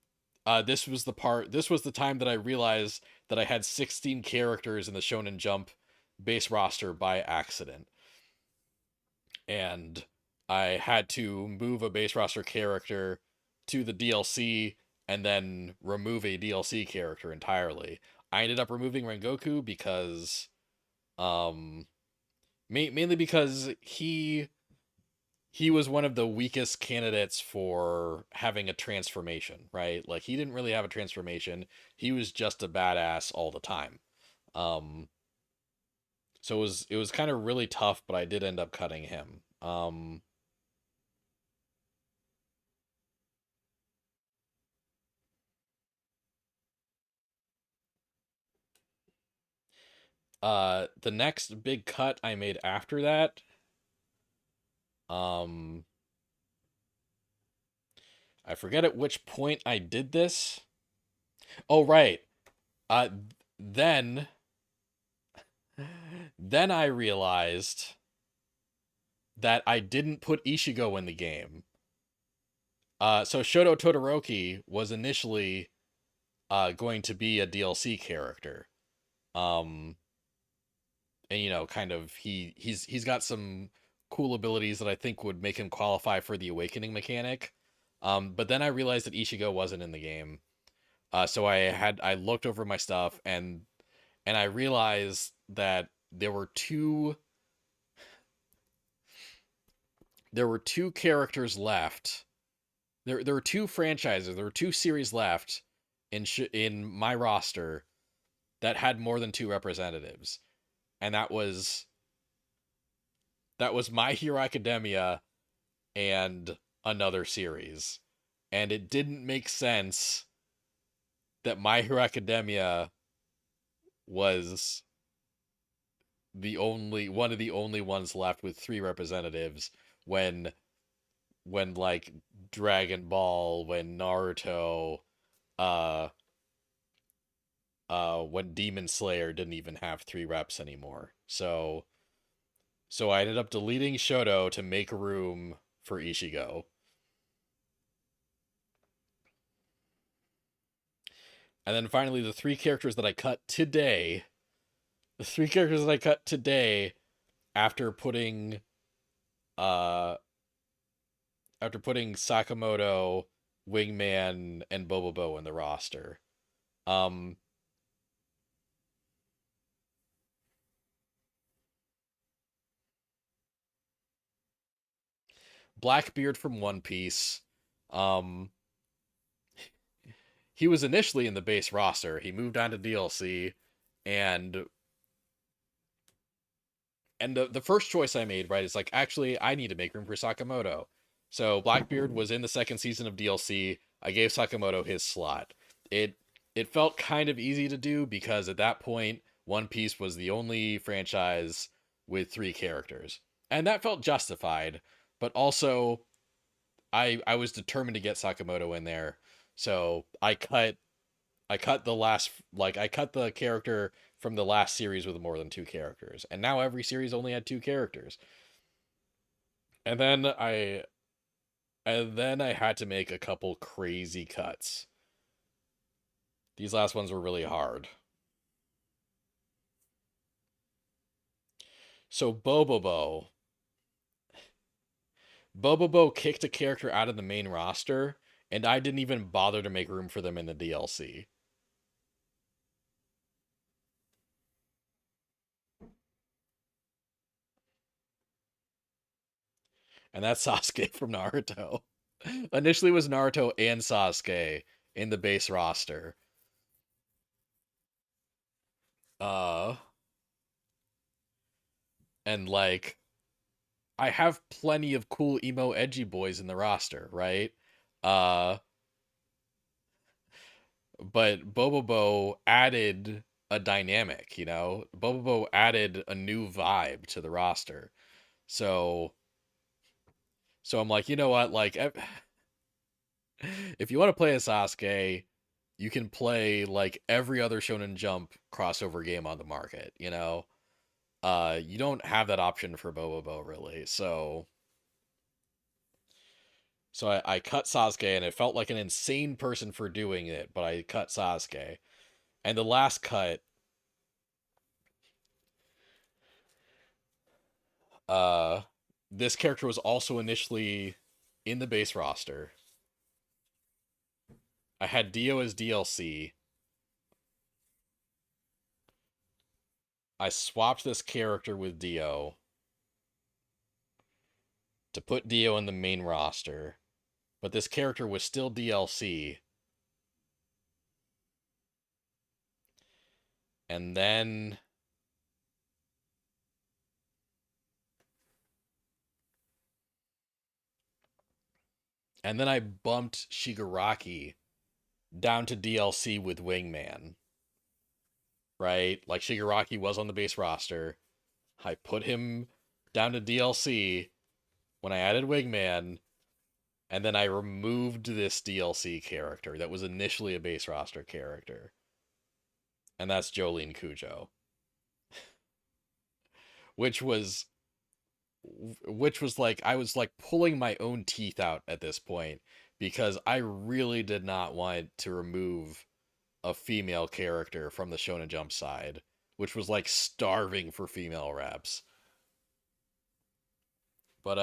this was the time that I realized that I had 16 characters in the Shonen Jump base roster by accident. And I had to move a base roster character to the DLC and then remove a DLC character entirely. I ended up removing Rengoku because um mainly because he was one of the weakest candidates for having a transformation, right? Like he didn't really have a transformation. He was just a badass all the time. Um so it was kind of really tough, but I did end up cutting him. The next big cut I made after that, um I forget at which point I did this. Oh right. Then Then I realized that I didn't put Ishigo in the game. So Shoto Todoroki was initially going to be a DLC character. Um, and kind of he's got some cool abilities that I think would make him qualify for the awakening mechanic. But then I realized that Ishigo wasn't in the game. So I looked over my stuff and I realized that there were two characters left. There were two franchises. There were two series left in my roster that had more than two representatives, and that was My Hero Academia and another series. And it didn't make sense that My Hero Academia was the only one of the only ones left with three representatives when like Dragon Ball, when Naruto, uh when Demon Slayer didn't even have three reps anymore. So I ended up deleting Shoto to make room for Ishigo. And then finally the three characters that I cut today after putting uh Sakamoto, Wingman, and Bobobo in the roster. Um Blackbeard from One Piece. Um he was initially in the base roster. He moved on to DLC, and the first choice I made, right, is like, actually I need to make room for Sakamoto. So Blackbeard was in the second season of DLC. I gave Sakamoto his slot. It it felt kind of easy to do because at that point One Piece was the only franchise with three characters. And that felt justified, but also I was determined to get Sakamoto in there. So I cut the character from the last series with more than two characters. And now every series only had two characters. And then I had to make a couple crazy cuts. These last ones were really hard. So Bobobo kicked a character out of the main roster, and I didn't even bother to make room for them in the DLC. And that's Sasuke from Naruto. Initially, it was Naruto and Sasuke in the base roster. Uh, and like I have plenty of cool emo edgy boys in the roster, right? Uh, but Bobobo added a dynamic, Bobobo added a new vibe to the roster. So so I'm like, you know what? Like if you want to play a Sasuke, you can play like every other Shonen Jump crossover game on the market, you don't have that option for Bobobo really. So I cut Sasuke, and it felt like an insane person for doing it, but I cut Sasuke. And the last cut, uh, this character was also initially in the base roster. I had Dio as DLC. I swapped this character with Dio to put Dio in the main roster, but this character was still DLC. And then I bumped Shigaraki down to DLC with Wingman, right? Like Shigaraki was on the base roster. I put him down to DLC when I added Wingman, and then I removed this DLC character that was initially a base roster character, and that's Jolene Cujo. which was like I was like pulling my own teeth out at this point because I really did not want to remove a female character from the Shonen Jump side, which was like starving for female reps. But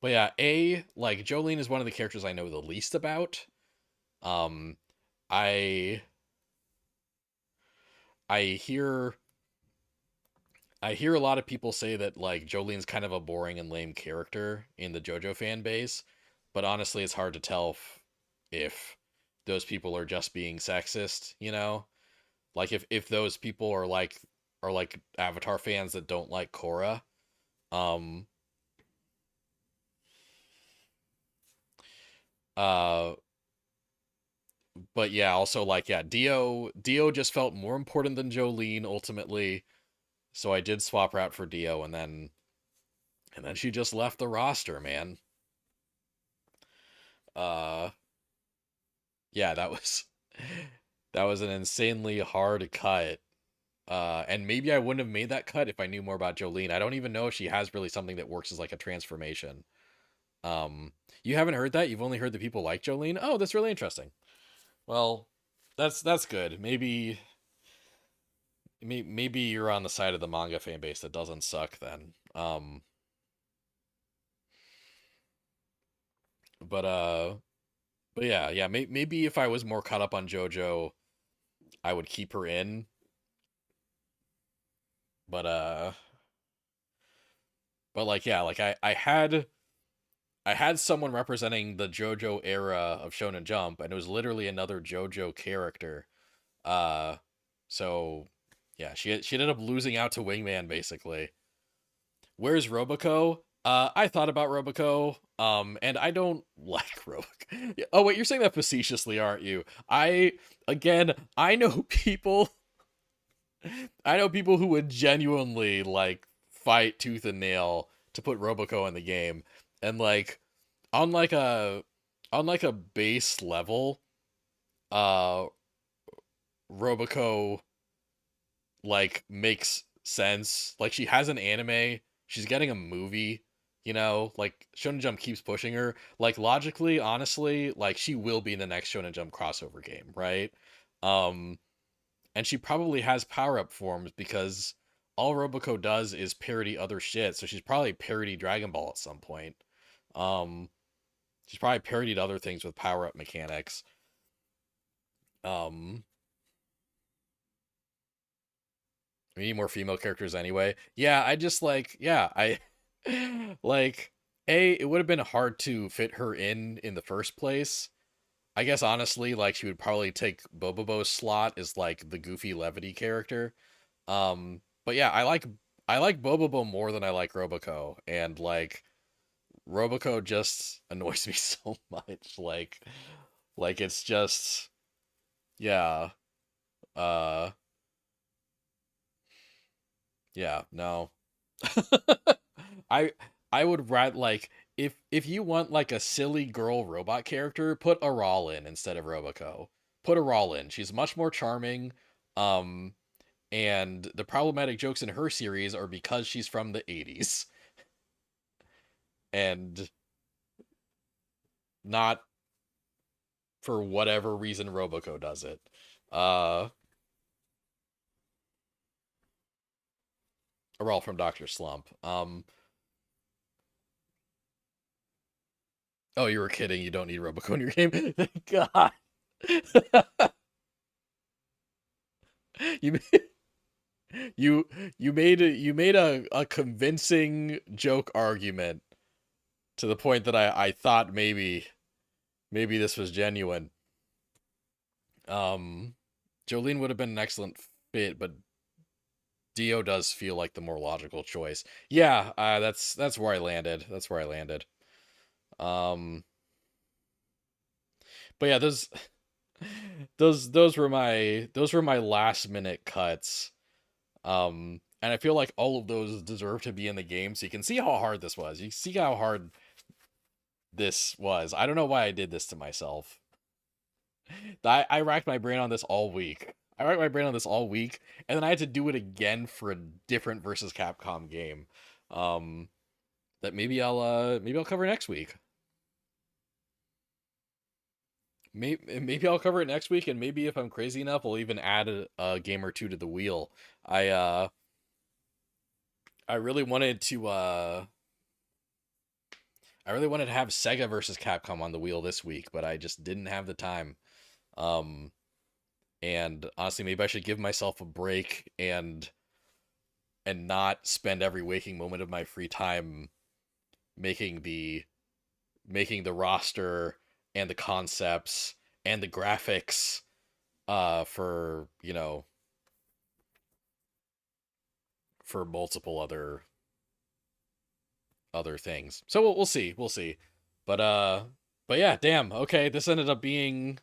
but yeah, like Jolene is one of the characters I know the least about. Um I I hear I hear a lot of people say that like Jolene's kind of a boring and lame character in the JoJo fan base, but honestly, it's hard to tell if those people are just being sexist, you know? Like if those people are like Avatar fans that don't like Korra. Um uh but yeah, also like yeah, Dio just felt more important than Jolene ultimately, so I did swap her out for Dio and then she just left the roster, man. Uh yeah, that was an insanely hard cut. And maybe I wouldn't have made that cut if I knew more about Jolene. I don't even know if she has really something that works as like a transformation. You haven't heard that? You've only heard that people like Jolene? Oh, that's really interesting. Well, that's good. Maybe you're on the side of the manga fan base that doesn't suck then. But but yeah, maybe if I was more caught up on JoJo, I would keep her in. But like yeah, like I had someone representing the JoJo era of Shonen Jump, and it was literally another JoJo character. Uh, so yeah, she ended up losing out to Wingman basically. Where's Roboco? I thought about Roboco, and I don't like Roboco. Oh wait, you're saying that facetiously, aren't you? Again, I know people who would genuinely like fight tooth and nail to put Roboco in the game, and like on like a base level, uh, Roboco like makes sense. Like she has an anime, she's getting a movie, you know, like Shonen Jump keeps pushing her. Like logically, honestly, like she will be in the next Shonen Jump crossover game, right? Um and she probably has power-up forms because all Roboco does is parody other shit, so she's probably parodied Dragon Ball at some point. Um she's probably parodied other things with power-up mechanics. Um We need more female characters anyway. Yeah, I just like yeah, I like it would have been hard to fit her in the first place. I guess honestly, like she would probably take Bobobo's slot as like the goofy levity character. But yeah, I like Bobobo more than I like Roboco, and like Roboco just annoys me so much. Like it's just yeah. Uh yeah, no. I I would rather like if you want like a silly girl robot character, put Aral in instead of Roboco. Put Aral in. She's much more charming. Um and the problematic jokes in her series are because she's from the 80s and not for whatever reason Roboco does it. Uh Aral from Dr. Slump. Oh, you were kidding. You don't need Roboco in your game. Thank God. you you you made a convincing joke argument to the point that I thought maybe this was genuine. Um Jolene would have been an excellent fit, but Dio does feel like the more logical choice. Yeah, that's where I landed. That's where I landed. Um but yeah, those were my last minute cuts. And I feel like all of those deserve to be in the game, so you can see how hard this was. You see how hard this was. I don't know why I did this to myself. I racked my brain on this all week. I racked my brain on this all week, and then I had to do it again for a different versus Capcom game. Um, that maybe I'll cover next week. Maybe I'll cover it next week, and maybe if I'm crazy enough, I'll even add a game or two to the wheel. I uh I really wanted to I really wanted to have Sega versus Capcom on the wheel this week, but I just didn't have the time. Um, and honestly, maybe I should give myself a break and not spend every waking moment of my free time making the making the roster and the concepts and the graphics for, for multiple other things. So we'll see. We'll see. But uh but yeah, damn. Okay, this ended up being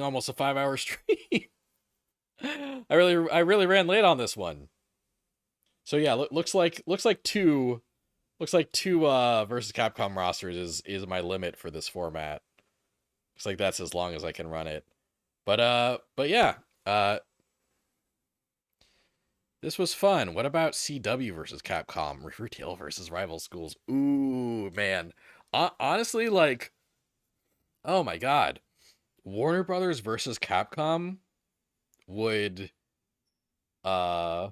almost a 5-hour stream. I really ran late on this one. So yeah, looks like two versus Capcom rosters is my limit for this format. Looks like that's as long as I can run it. But yeah, uh this was fun. What about CW versus Capcom? Retail versus rival schools. Ooh, man. Honestly, like, oh my god. Warner Brothers versus Capcom would uh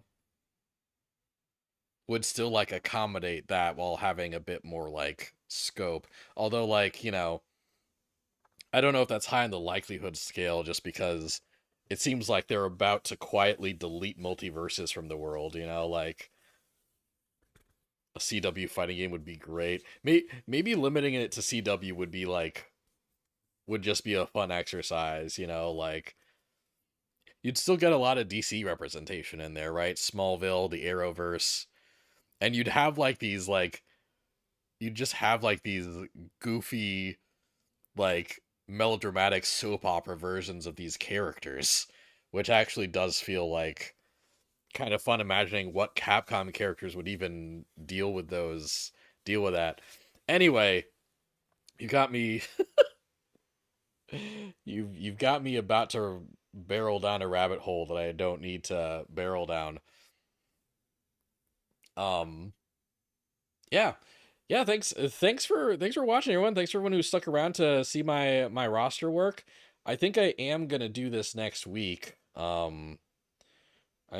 would still like accommodate that while having a bit more like scope. Although like, I don't know if that's high on the likelihood scale just because it seems like they're about to quietly delete multiverses from the world, like a CW fighting game would be great. Maybe limiting it to CW would just be a fun exercise, like you'd still get a lot of DC representation in there, right? Smallville, the Arrowverse, and you'd just have like these goofy like melodramatic soap opera versions of these characters, which actually does feel like kind of fun imagining what Capcom characters would even deal with that. Anyway, you got me you've got me about to barrel down a rabbit hole that I don't need to barrel down. Um yeah. Yeah, thanks for watching everyone. Thanks for everyone who stuck around to see my roster work. I think I am going to do this next week. I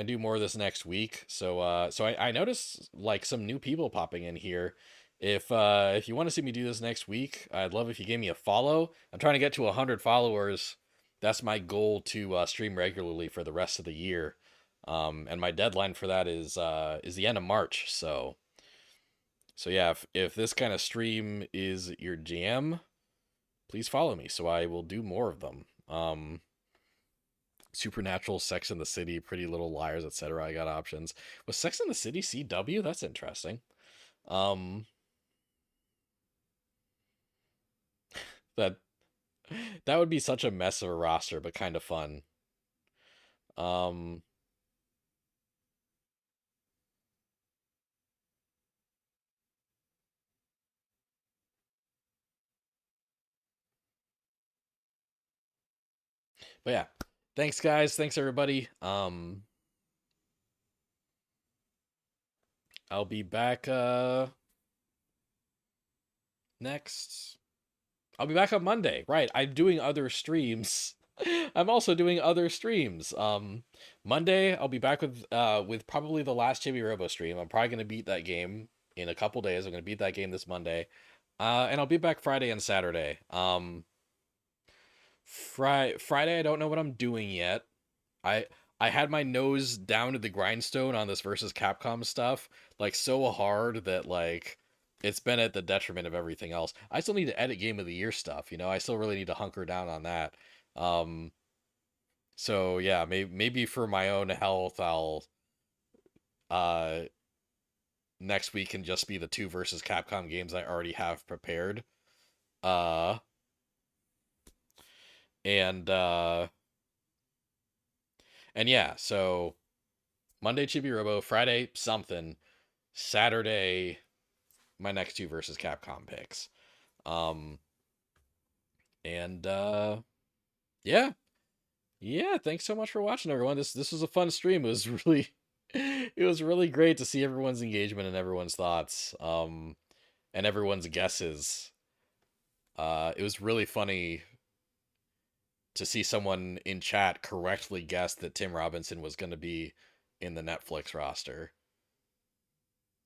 do more of this next week. So I noticed like some new people popping in here. If you want to see me do this next week, I'd love if you gave me a follow. I'm trying to get to 100 followers. That's my goal to stream regularly for the rest of the year. And my deadline for that is the end of March. So yeah, if this kind of stream is your jam, please follow me so I will do more of them. Supernatural, Sex in the City, Pretty Little Liars, etc. I got options. Was Sex in the City CW? That's interesting. Um, that that would be such a mess of a roster, but kind of fun. Um, but yeah, thanks guys, thanks everybody. I'll be back next. I'll be back on Monday. Right, I'm doing other streams. I'm also doing other streams. Monday I'll be back with probably the last Chibi Robo stream. I'm probably gonna beat that game in a couple days. I'm gonna beat that game this Monday. And I'll be back Friday and Saturday. Friday I don't know what I'm doing yet. I I had my nose down to the grindstone on this versus Capcom stuff, like so hard that like it's been at the detriment of everything else. I still need to edit Game of the Year stuff, I still really need to hunker down on that. Um, so yeah, maybe for my own health, I'll uh next week can just be the two versus Capcom games I already have prepared. Uh, and and yeah, so Monday Chibi Robo, Friday something, Saturday my next two versus Capcom picks. Um, and yeah, Yeah, thanks so much for watching, everyone. This was a fun stream. It was really it was really great to see everyone's engagement and everyone's thoughts, and everyone's guesses. It was really funny to see someone in chat correctly guess that Tim Robinson was going to be in the Netflix roster.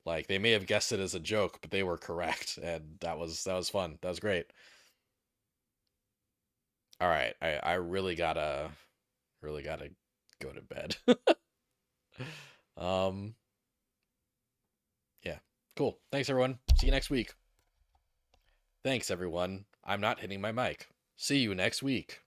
Like they may have guessed it as a joke, but they were correct, and that was fun. That was great. All right, I really gotta go to bed. um, yeah, cool. Thanks everyone. See you next week. Thanks everyone. I'm not hitting my mic. See you next week.